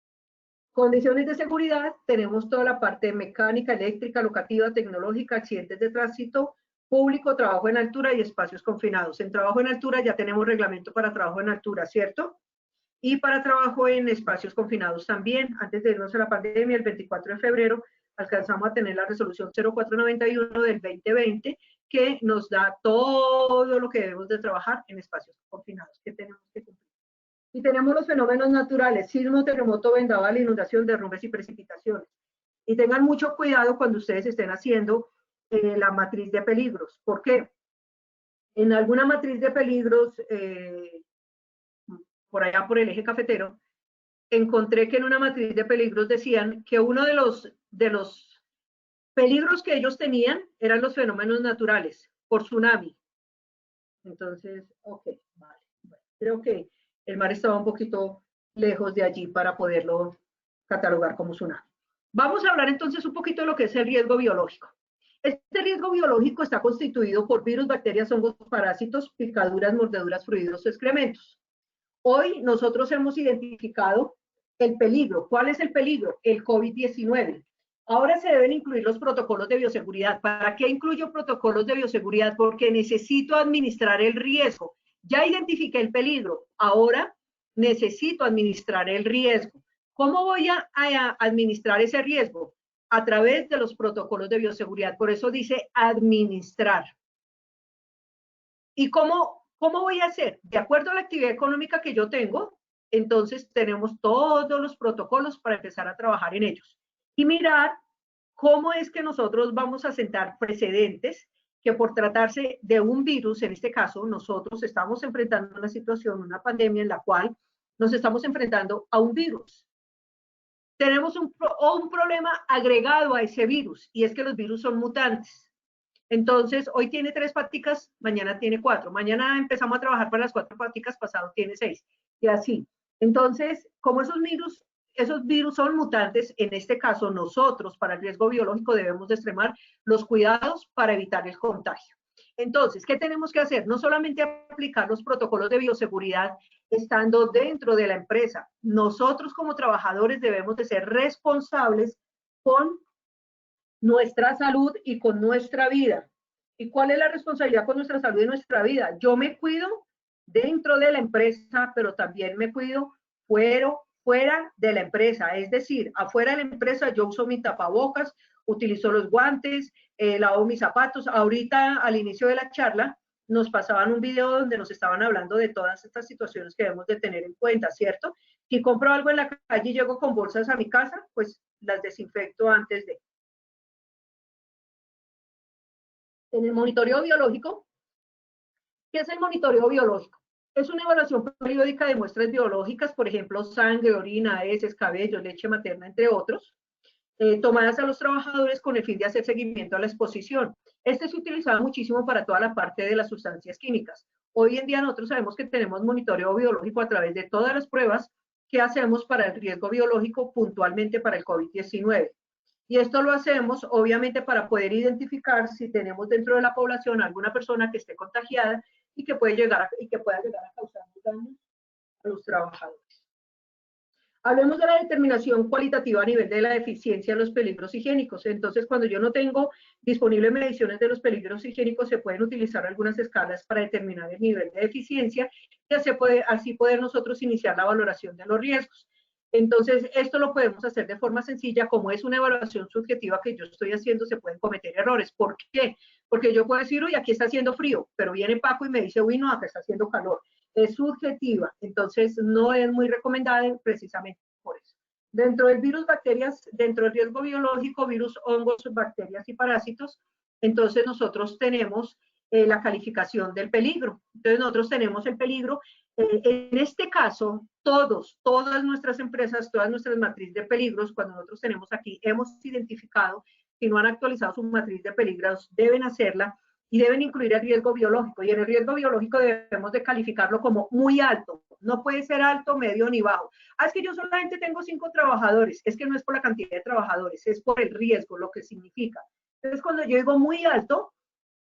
Condiciones de seguridad, tenemos toda la parte mecánica, eléctrica, locativa, tecnológica, accidentes de tránsito, público, trabajo en altura y espacios confinados. En trabajo en altura ya tenemos reglamento para trabajo en altura, ¿cierto? Y para trabajo en espacios confinados también. Antes de irnos a la pandemia, el 24 de febrero, alcanzamos a tener la resolución 0491 del 2020, que nos da todo lo que debemos de trabajar en espacios confinados que tenemos que cumplir. Y tenemos los fenómenos naturales, sismo, terremoto, vendaval, inundación, derrumbes y precipitaciones. Y tengan mucho cuidado cuando ustedes estén haciendo la matriz de peligros. ¿Por qué? En alguna matriz de peligros, por allá por el eje cafetero, encontré que en una matriz de peligros decían que uno de los peligros que ellos tenían eran los fenómenos naturales, por tsunami. Entonces, ok, vale. Bueno, creo que el mar estaba un poquito lejos de allí para poderlo catalogar como tsunami. Vamos a hablar entonces un poquito de lo que es el riesgo biológico. Este riesgo biológico está constituido por virus, bacterias, hongos, parásitos, picaduras, mordeduras, fluidos, excrementos. Hoy nosotros hemos identificado el peligro. ¿Cuál es el peligro? El COVID-19. Ahora se deben incluir los protocolos de bioseguridad. ¿Para qué incluyo protocolos de bioseguridad? Porque necesito administrar el riesgo. Ya identifiqué el peligro, ahora necesito administrar el riesgo. ¿Cómo voy a administrar ese riesgo? A través de los protocolos de bioseguridad. Por eso dice administrar. ¿Y cómo voy a hacer? De acuerdo a la actividad económica que yo tengo, entonces tenemos todos los protocolos para empezar a trabajar en ellos. Y mirar cómo es que nosotros vamos a sentar precedentes que por tratarse de un virus, en este caso, nosotros estamos enfrentando una situación, una pandemia en la cual nos estamos enfrentando a un virus. Tenemos un problema agregado a ese virus, y es que los virus son mutantes. Entonces, hoy tiene 3 paticas, mañana tiene 4. Mañana empezamos a trabajar para las 4 paticas, pasado tiene 6. Y así. Entonces, como esos virus son mutantes, en este caso nosotros para el riesgo biológico debemos de extremar los cuidados para evitar el contagio. Entonces, ¿qué tenemos que hacer? No solamente aplicar los protocolos de bioseguridad estando dentro de la empresa. Nosotros como trabajadores debemos de ser responsables con nuestra salud y con nuestra vida. ¿Y cuál es la responsabilidad con nuestra salud y nuestra vida? Yo me cuido dentro de la empresa, pero también me cuido fuera de la empresa. Es decir, afuera de la empresa yo uso mi tapabocas, utilizo los guantes, lavo mis zapatos. Ahorita, al inicio de la charla, nos pasaban un video donde nos estaban hablando de todas estas situaciones que debemos de tener en cuenta, ¿cierto? Si compro algo en la calle y llego con bolsas a mi casa, pues las desinfecto antes de. En el monitoreo biológico, ¿qué es el monitoreo biológico? Es una evaluación periódica de muestras biológicas, por ejemplo, sangre, orina, heces, cabello, leche materna, entre otros, tomadas a los trabajadores con el fin de hacer seguimiento a la exposición. Este se utilizaba muchísimo para toda la parte de las sustancias químicas. Hoy en día nosotros sabemos que tenemos monitoreo biológico a través de todas las pruebas que hacemos para el riesgo biológico, puntualmente para el COVID-19. Y esto lo hacemos, obviamente, para poder identificar si tenemos dentro de la población alguna persona que esté contagiada y que pueda llegar a causar daños a los trabajadores. Hablemos de la determinación cualitativa a nivel de la eficiencia de los peligros higiénicos. Entonces, cuando yo no tengo disponibles mediciones de los peligros higiénicos, se pueden utilizar algunas escalas para determinar el nivel de eficiencia y así poder nosotros iniciar la valoración de los riesgos. Entonces, esto lo podemos hacer de forma sencilla. Como es una evaluación subjetiva que yo estoy haciendo, se pueden cometer errores. ¿Por qué? Porque yo puedo decir, uy, aquí está haciendo frío, pero viene Paco y me dice, uy, no, acá está haciendo calor. Es subjetiva, entonces no es muy recomendable precisamente por eso. Dentro del virus, bacterias, dentro del riesgo biológico, virus, hongos, bacterias y parásitos, entonces nosotros tenemos la calificación del peligro. Entonces nosotros tenemos el peligro. En este caso, todas nuestras empresas, todas nuestras matrices de peligros, cuando nosotros tenemos aquí, hemos identificado, si no han actualizado su matriz de peligros, deben hacerla y deben incluir el riesgo biológico. Y en el riesgo biológico debemos de calificarlo como muy alto. No puede ser alto, medio ni bajo. Es que yo solamente tengo 5 trabajadores. Es que no es por la cantidad de trabajadores, es por el riesgo, lo que significa. Entonces, cuando yo digo muy alto,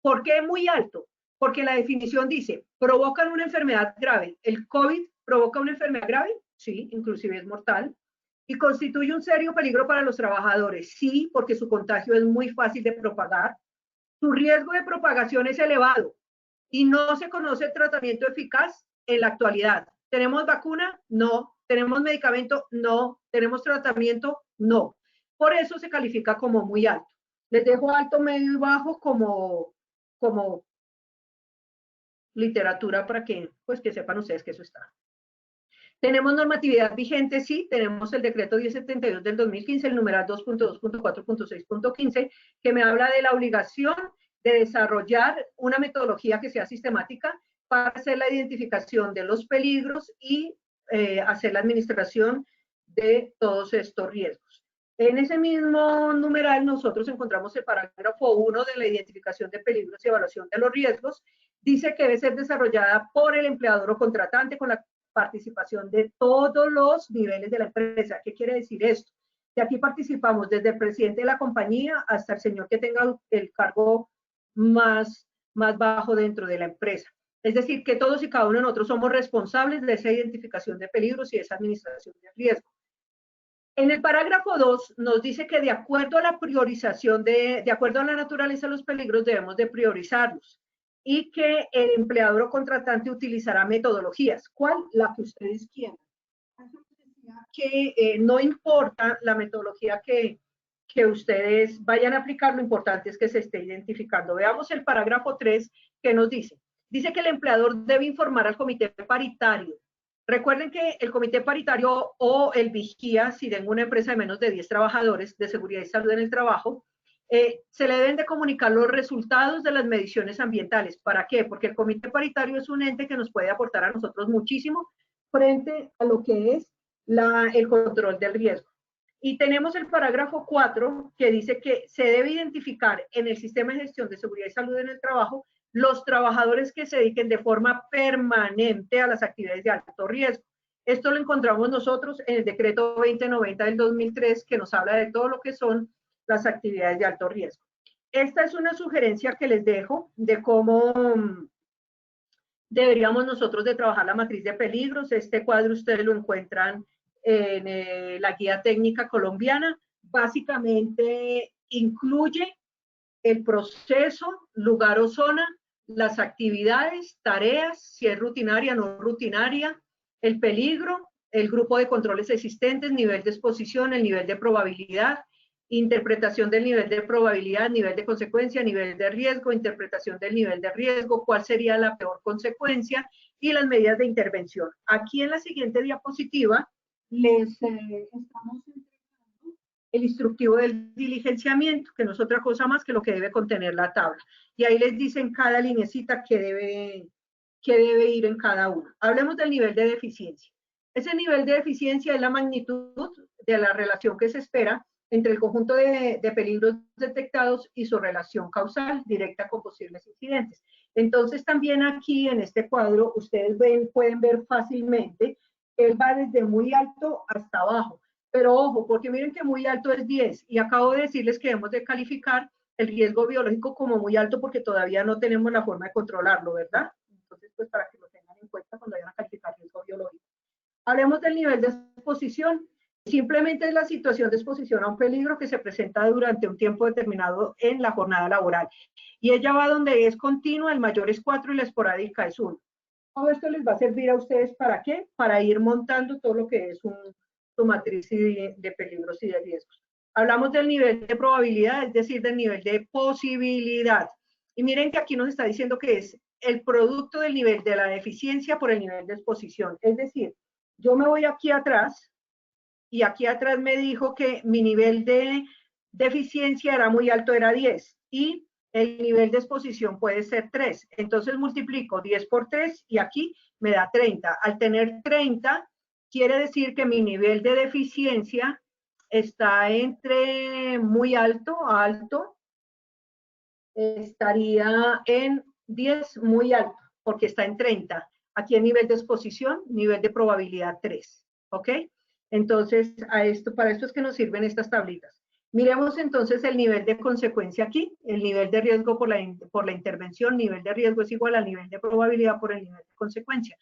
¿por qué muy alto? Porque la definición dice, provocan una enfermedad grave. ¿El COVID provoca una enfermedad grave? Sí, inclusive es mortal. ¿Y constituye un serio peligro para los trabajadores? Sí, porque su contagio es muy fácil de propagar. Su riesgo de propagación es elevado y no se conoce el tratamiento eficaz en la actualidad. ¿Tenemos vacuna? No. ¿Tenemos medicamento? No. ¿Tenemos tratamiento? No. Por eso se califica como muy alto. Les dejo alto, medio y bajo como literatura para que, pues, que sepan ustedes que eso está. ¿Tenemos normatividad vigente? Sí, tenemos el decreto 1072 del 2015, el numeral 2.2.4.6.15, que me habla de la obligación de desarrollar una metodología que sea sistemática para hacer la identificación de los peligros y hacer la administración de todos estos riesgos. En ese mismo numeral nosotros encontramos el parágrafo 1 de la identificación de peligros y evaluación de los riesgos. Dice que debe ser desarrollada por el empleador o contratante con la participación de todos los niveles de la empresa. ¿Qué quiere decir esto? Que aquí participamos desde el presidente de la compañía hasta el señor que tenga el cargo más bajo dentro de la empresa. Es decir, que todos y cada uno de nosotros somos responsables de esa identificación de peligros y de esa administración de riesgo. En el parágrafo 2 nos dice que de acuerdo a la priorización, de acuerdo a la naturaleza de los peligros, debemos de priorizarlos y que el empleador o contratante utilizará metodologías. ¿Cuál? La que ustedes quieran. Que no importa la metodología que ustedes vayan a aplicar, lo importante es que se esté identificando. Veamos el parágrafo 3 que nos dice. Dice que el empleador debe informar al comité paritario. Recuerden que el comité paritario o el vigía, si tengo una empresa de menos de 10 trabajadores de seguridad y salud en el trabajo, se le deben de comunicar los resultados de las mediciones ambientales. ¿Para qué? Porque el comité paritario es un ente que nos puede aportar a nosotros muchísimo frente a lo que es el control del riesgo. Y tenemos el parágrafo 4 que dice que se debe identificar en el sistema de gestión de seguridad y salud en el trabajo los trabajadores que se dediquen de forma permanente a las actividades de alto riesgo. Esto lo encontramos nosotros en el decreto 2090 del 2003 que nos habla de todo lo que son las actividades de alto riesgo. Esta es una sugerencia que les dejo de cómo deberíamos nosotros de trabajar la matriz de peligros. Este cuadro ustedes lo encuentran en la guía técnica colombiana. Básicamente incluye el proceso, lugar o zona, las actividades, tareas, si es rutinaria, no rutinaria, el peligro, el grupo de controles existentes, nivel de exposición, el nivel de probabilidad interpretación del nivel de probabilidad, nivel de consecuencia, nivel de riesgo, interpretación del nivel de riesgo, cuál sería la peor consecuencia y las medidas de intervención. Aquí en la siguiente diapositiva les estamos entregando el instructivo del diligenciamiento, que no es otra cosa más que lo que debe contener la tabla. Y ahí les dicen cada linecita que debe ir en cada una. Hablemos del nivel de deficiencia. Ese nivel de deficiencia es la magnitud de la relación que se espera entre el conjunto de peligros detectados y su relación causal directa con posibles incidentes. Entonces, también aquí en este cuadro, ustedes pueden ver fácilmente, él va desde muy alto hasta abajo. Pero ojo, porque miren que muy alto es 10, y acabo de decirles que debemos de calificar el riesgo biológico como muy alto porque todavía no tenemos la forma de controlarlo, ¿verdad? Entonces, pues para que lo tengan en cuenta cuando vayan a calificar riesgo biológico. Hablemos del nivel de exposición. Simplemente es la situación de exposición a un peligro que se presenta durante un tiempo determinado en la jornada laboral. Y ella va donde es continua, el mayor es 4 y la esporádica es 1. Todo esto les va a servir a ustedes ¿para qué? Para ir montando todo lo que es su matriz de peligros y de riesgos. Hablamos del nivel de probabilidad, es decir, del nivel de posibilidad. Y miren que aquí nos está diciendo que es el producto del nivel de la deficiencia por el nivel de exposición. Es decir, yo me voy aquí atrás, y aquí atrás me dijo que mi nivel de eficiencia era muy alto, era 10, y el nivel de exposición puede ser 3. Entonces multiplico 10 por 3 y aquí me da 30. Al tener 30, quiere decir que mi nivel de deficiencia está entre muy alto a alto, estaría en 10 muy alto, porque está en 30. Aquí el nivel de exposición, nivel de probabilidad 3. ¿Ok? Entonces, para esto es que nos sirven estas tablitas. Miremos entonces el nivel de consecuencia aquí, el nivel de riesgo por la intervención, nivel de riesgo es igual al nivel de probabilidad por el nivel de consecuencia.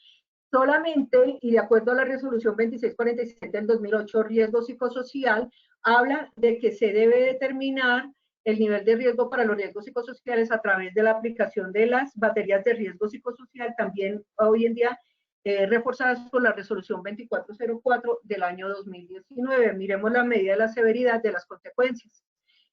Solamente, y de acuerdo a la resolución 2647 del 2008, riesgo psicosocial, habla de que se debe determinar el nivel de riesgo para los riesgos psicosociales a través de la aplicación de las baterías de riesgo psicosocial, también hoy en día reforzadas por la resolución 2404 del año 2019. Miremos la medida de la severidad de las consecuencias.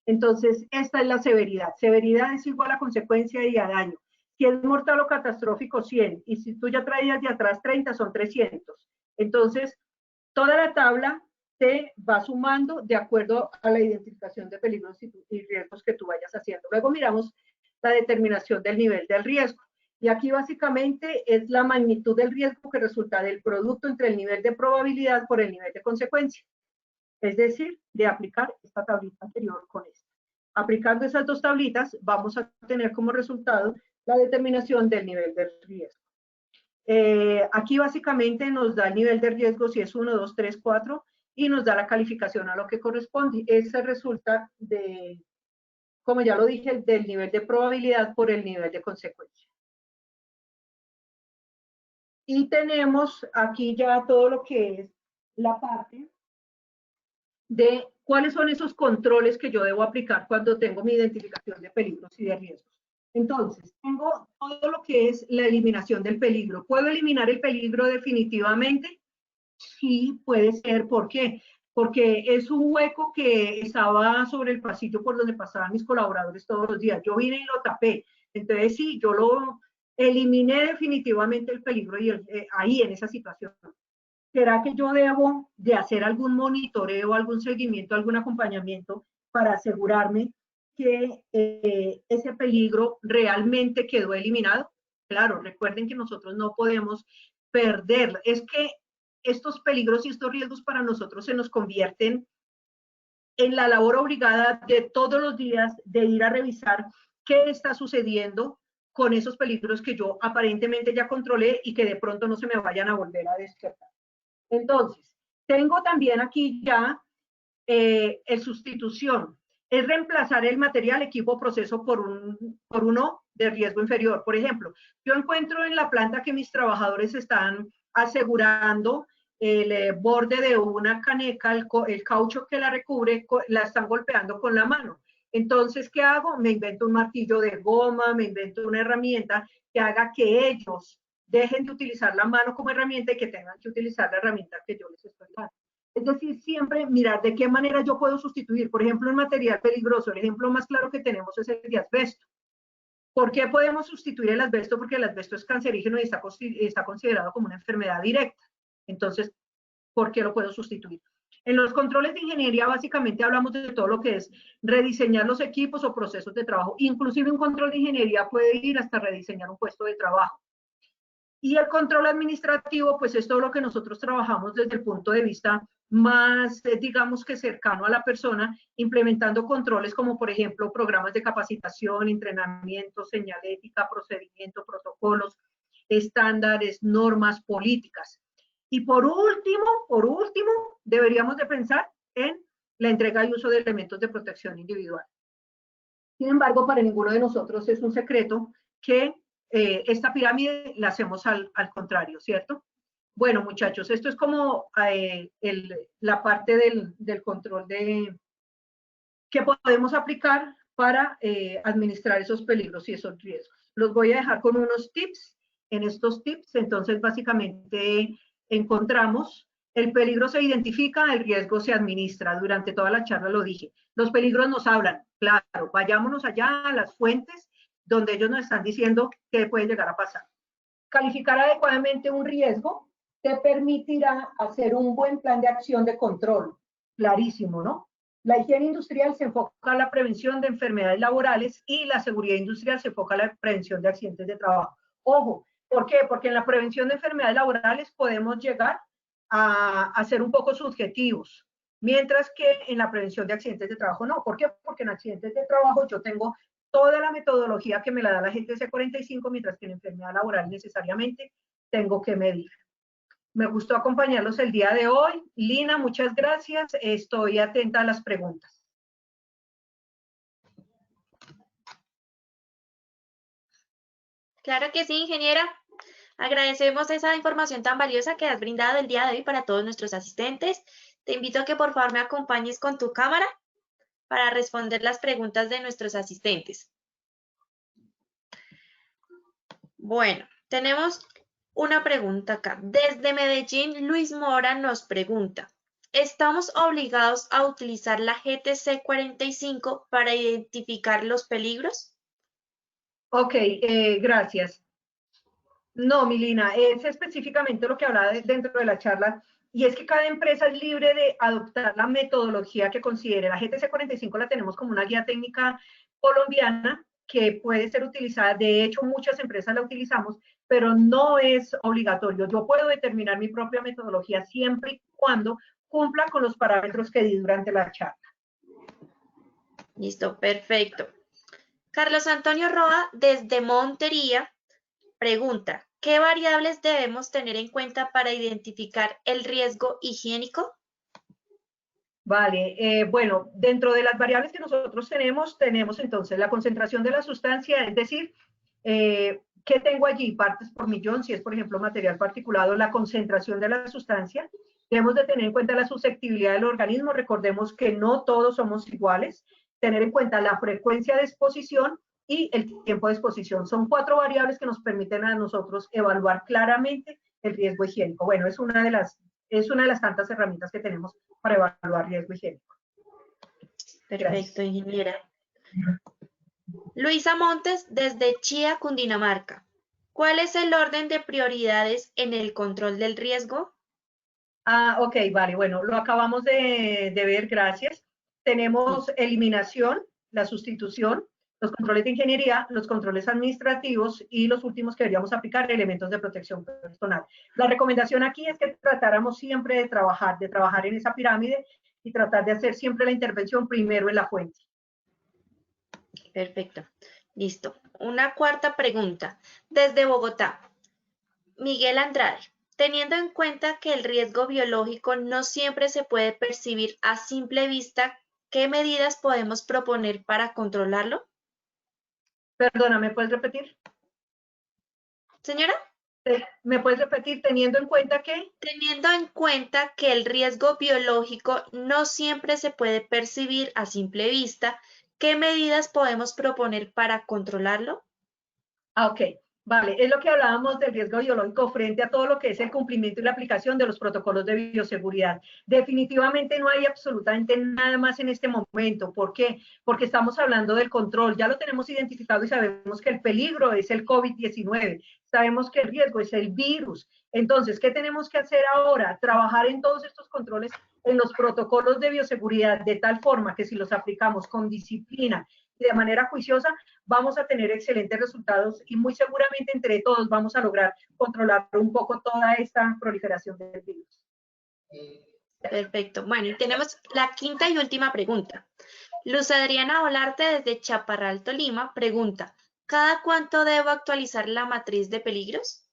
Entonces, esta es la severidad. Severidad es igual a consecuencia y a daño. Si es mortal o catastrófico, 100. Y si tú ya traías de atrás 30, son 300. Entonces, toda la tabla te va sumando de acuerdo a la identificación de peligros y riesgos que tú vayas haciendo. Luego miramos la determinación del nivel del riesgo. Y aquí básicamente es la magnitud del riesgo que resulta del producto entre el nivel de probabilidad por el nivel de consecuencia. Es decir, de aplicar esta tablita anterior con esta. Aplicando esas dos tablitas, vamos a tener como resultado la determinación del nivel de riesgo. Aquí básicamente nos da el nivel de riesgo si es 1, 2, 3, 4 y nos da la calificación a lo que corresponde. Ese resulta de, como ya lo dije, del nivel de probabilidad por el nivel de consecuencia. Y tenemos aquí ya todo lo que es la parte de cuáles son esos controles que yo debo aplicar cuando tengo mi identificación de peligros y de riesgos. Entonces, tengo todo lo que es la eliminación del peligro. ¿Puedo eliminar el peligro definitivamente? Sí, puede ser. ¿Por qué? Porque es un hueco que estaba sobre el pasillo por donde pasaban mis colaboradores todos los días. Yo vine y lo tapé. Entonces, sí, yo lo eliminé definitivamente el peligro y ahí en esa situación. ¿Será que yo debo de hacer algún monitoreo, algún seguimiento, algún acompañamiento para asegurarme que ese peligro realmente quedó eliminado? Claro, recuerden que nosotros no podemos perder. Es que estos peligros y estos riesgos para nosotros se nos convierten en la labor obligada de todos los días de ir a revisar qué está sucediendo con esos peligros que yo aparentemente ya controlé y que de pronto no se me vayan a volver a despertar. Entonces, tengo también aquí ya el sustitución. Es reemplazar el material, equipo, proceso por uno de riesgo inferior. Por ejemplo, yo encuentro en la planta que mis trabajadores están asegurando el borde de una caneca, el caucho que la recubre, la están golpeando con la mano. Entonces, ¿qué hago? Me invento un martillo de goma, me invento una herramienta que haga que ellos dejen de utilizar la mano como herramienta y que tengan que utilizar la herramienta que yo les estoy dando. Es decir, siempre mirar de qué manera yo puedo sustituir. Por ejemplo, en material peligroso, el ejemplo más claro que tenemos es el de asbesto. ¿Por qué podemos sustituir el asbesto? Porque el asbesto es cancerígeno y está considerado como una enfermedad directa. Entonces, ¿por qué lo puedo sustituir? En los controles de ingeniería básicamente hablamos de todo lo que es rediseñar los equipos o procesos de trabajo. Inclusive un control de ingeniería puede ir hasta rediseñar un puesto de trabajo. Y el control administrativo, pues es todo lo que nosotros trabajamos desde el punto de vista más, digamos que cercano a la persona, implementando controles como, por ejemplo, programas de capacitación, entrenamiento, señalética, procedimiento, protocolos, estándares, normas, políticas. Y por último, deberíamos de pensar en la entrega y uso de elementos de protección individual. Sin embargo, para ninguno de nosotros es un secreto que esta pirámide la hacemos al contrario, ¿cierto? Bueno, muchachos, esto es como la parte del control que podemos aplicar para administrar esos peligros y esos riesgos. Los voy a dejar con unos tips. En estos tips, entonces, básicamente encontramos el peligro se identifica, el riesgo se administra. Durante toda la charla lo dije. Los peligros nos hablan, claro, vayámonos allá a las fuentes donde ellos nos están diciendo qué puede llegar a pasar. Calificar adecuadamente un riesgo te permitirá hacer un buen plan de acción de control. Clarísimo, ¿no? La higiene industrial se enfoca en la prevención de enfermedades laborales y la seguridad industrial se enfoca en la prevención de accidentes de trabajo. Ojo, ¿por qué? Porque en la prevención de enfermedades laborales podemos llegar a ser un poco subjetivos, mientras que en la prevención de accidentes de trabajo no. ¿Por qué? Porque en accidentes de trabajo yo tengo toda la metodología que me la da la gente C45, mientras que en enfermedad laboral necesariamente tengo que medir. Me gustó acompañarlos el día de hoy. Lina, muchas gracias. Estoy atenta a las preguntas. Claro que sí, ingeniera. Agradecemos esa información tan valiosa que has brindado el día de hoy para todos nuestros asistentes. Te invito a que por favor me acompañes con tu cámara para responder las preguntas de nuestros asistentes. Bueno, tenemos una pregunta acá. Desde Medellín, Luis Mora nos pregunta, ¿estamos obligados a utilizar la GTC 45 para identificar los peligros? Ok, gracias. No, Milina, es específicamente lo que hablaba dentro de la charla, y es que cada empresa es libre de adoptar la metodología que considere. La GTC 45 la tenemos como una guía técnica colombiana que puede ser utilizada. De hecho, muchas empresas la utilizamos, pero no es obligatorio. Yo puedo determinar mi propia metodología siempre y cuando cumpla con los parámetros que di durante la charla. Listo, perfecto. Carlos Antonio Roa, desde Montería, pregunta, ¿qué variables debemos tener en cuenta para identificar el riesgo higiénico? Vale, bueno, dentro de las variables que nosotros tenemos entonces la concentración de la sustancia, es decir, ¿qué tengo allí? Partes por millón, si es por ejemplo material particulado, la concentración de la sustancia. Debemos de tener en cuenta la susceptibilidad del organismo, recordemos que no todos somos iguales, tener en cuenta la frecuencia de exposición y el tiempo de exposición. Son 4 variables que nos permiten a nosotros evaluar claramente el riesgo higiénico. Bueno, es una de las tantas herramientas que tenemos para evaluar riesgo higiénico. Perfecto, ingeniera. Luisa Montes, desde Chía, Cundinamarca. ¿Cuál es el orden de prioridades en el control del riesgo? Ok, vale, bueno, lo acabamos de ver, gracias. Tenemos eliminación, la sustitución, los controles de ingeniería, los controles administrativos y los últimos que deberíamos aplicar, elementos de protección personal. La recomendación aquí es que tratáramos siempre de trabajar en esa pirámide y tratar de hacer siempre la intervención primero en la fuente. Perfecto, listo. Una cuarta pregunta, desde Bogotá. Miguel Andrade, teniendo en cuenta que el riesgo biológico no siempre se puede percibir a simple vista, ¿qué medidas podemos proponer para controlarlo? Perdona, ¿me puedes repetir? Señora. ¿Me puedes repetir teniendo en cuenta que? Teniendo en cuenta que el riesgo biológico no siempre se puede percibir a simple vista, ¿qué medidas podemos proponer para controlarlo? Ok, Vale, es lo que hablábamos del riesgo biológico frente a todo lo que es el cumplimiento y la aplicación de los protocolos de bioseguridad. Definitivamente no hay absolutamente nada más en este momento. ¿Por qué? Porque estamos hablando del control. Ya lo tenemos identificado y sabemos que el peligro es el COVID-19. Sabemos que el riesgo es el virus. Entonces, ¿qué tenemos que hacer ahora? Trabajar en todos estos controles, en los protocolos de bioseguridad, de tal forma que si los aplicamos con disciplina y de manera juiciosa, vamos a tener excelentes resultados y muy seguramente entre todos vamos a lograr controlar un poco toda esta proliferación del virus. Perfecto. Bueno, y tenemos la quinta y última pregunta. Luz Adriana Olarte desde Chaparral, Tolima, pregunta, ¿cada cuánto debo actualizar la matriz de peligros?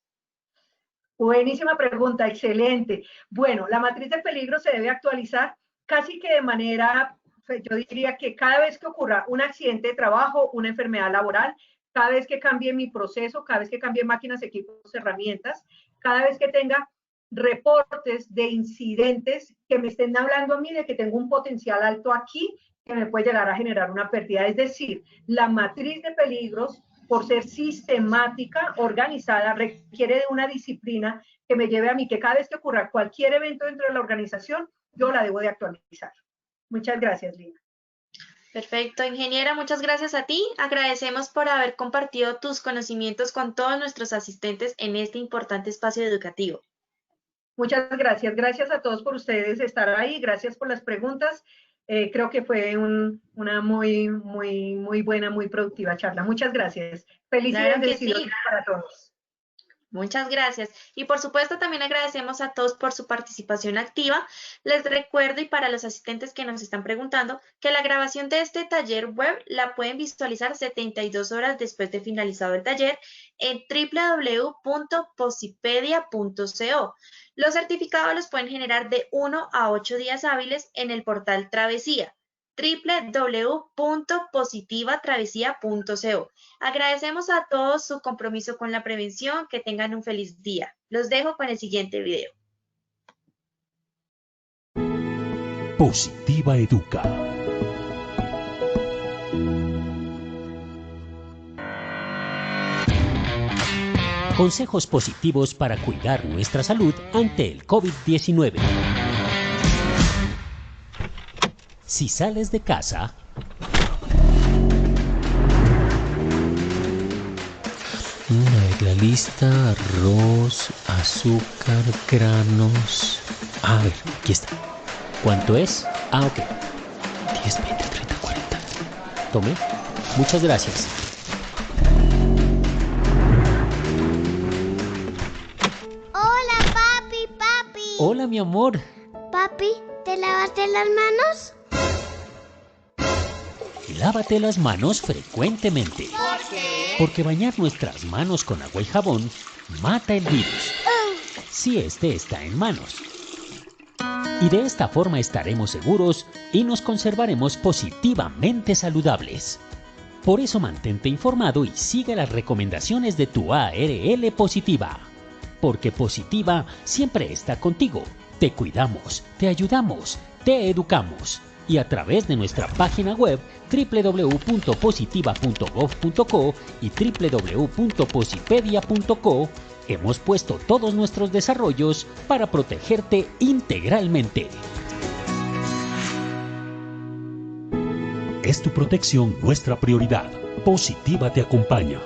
Buenísima pregunta, excelente. Bueno, la matriz de peligro se debe actualizar casi que de manera, yo diría que cada vez que ocurra un accidente de trabajo, una enfermedad laboral, cada vez que cambie mi proceso, cada vez que cambie máquinas, equipos, herramientas, cada vez que tenga reportes de incidentes que me estén hablando a mí de que tengo un potencial alto aquí que me puede llegar a generar una pérdida. Es decir, la matriz de peligros, por ser sistemática, organizada, requiere de una disciplina que me lleve a mí que cada vez que ocurra cualquier evento dentro de la organización, yo la debo de actualizar. Muchas gracias, Lina. Perfecto, ingeniera, muchas gracias a ti. Agradecemos por haber compartido tus conocimientos con todos nuestros asistentes en este importante espacio educativo. Muchas gracias. Gracias a todos por ustedes estar ahí. Gracias por las preguntas. Creo que fue una muy buena, muy productiva charla. Muchas gracias. Felicidades Claro para todos. Muchas gracias. Y por supuesto también agradecemos a todos por su participación activa. Les recuerdo y para los asistentes que nos están preguntando que la grabación de este taller web la pueden visualizar 72 horas después de finalizado el taller en www.posipedia.co. Los certificados los pueden generar de 1 a 8 días hábiles en el portal Travesía www.positivatravesía.co. Agradecemos a todos su compromiso con la prevención, que tengan un feliz día. Los dejo con el siguiente video. Positiva Educa. Consejos positivos para cuidar nuestra salud ante el COVID-19. Si sales de casa, la lista: arroz, azúcar, granos. A ver, aquí está. ¿Cuánto es? Ok. 10, 20, 30, 40. Tome. Muchas gracias. Hola, papi. Hola, mi amor. Papi, ¿te lavaste las manos? Lávate las manos frecuentemente. ¿Por qué? Porque bañar nuestras manos con agua y jabón mata el virus, si este está en manos. Y de esta forma estaremos seguros y nos conservaremos positivamente saludables. Por eso mantente informado y sigue las recomendaciones de tu ARL Positiva. Porque Positiva siempre está contigo. Te cuidamos, te ayudamos, te educamos. Y a través de nuestra página web www.positiva.gov.co y www.posipedia.co hemos puesto todos nuestros desarrollos para protegerte integralmente. Es tu protección nuestra prioridad. Positiva te acompaña.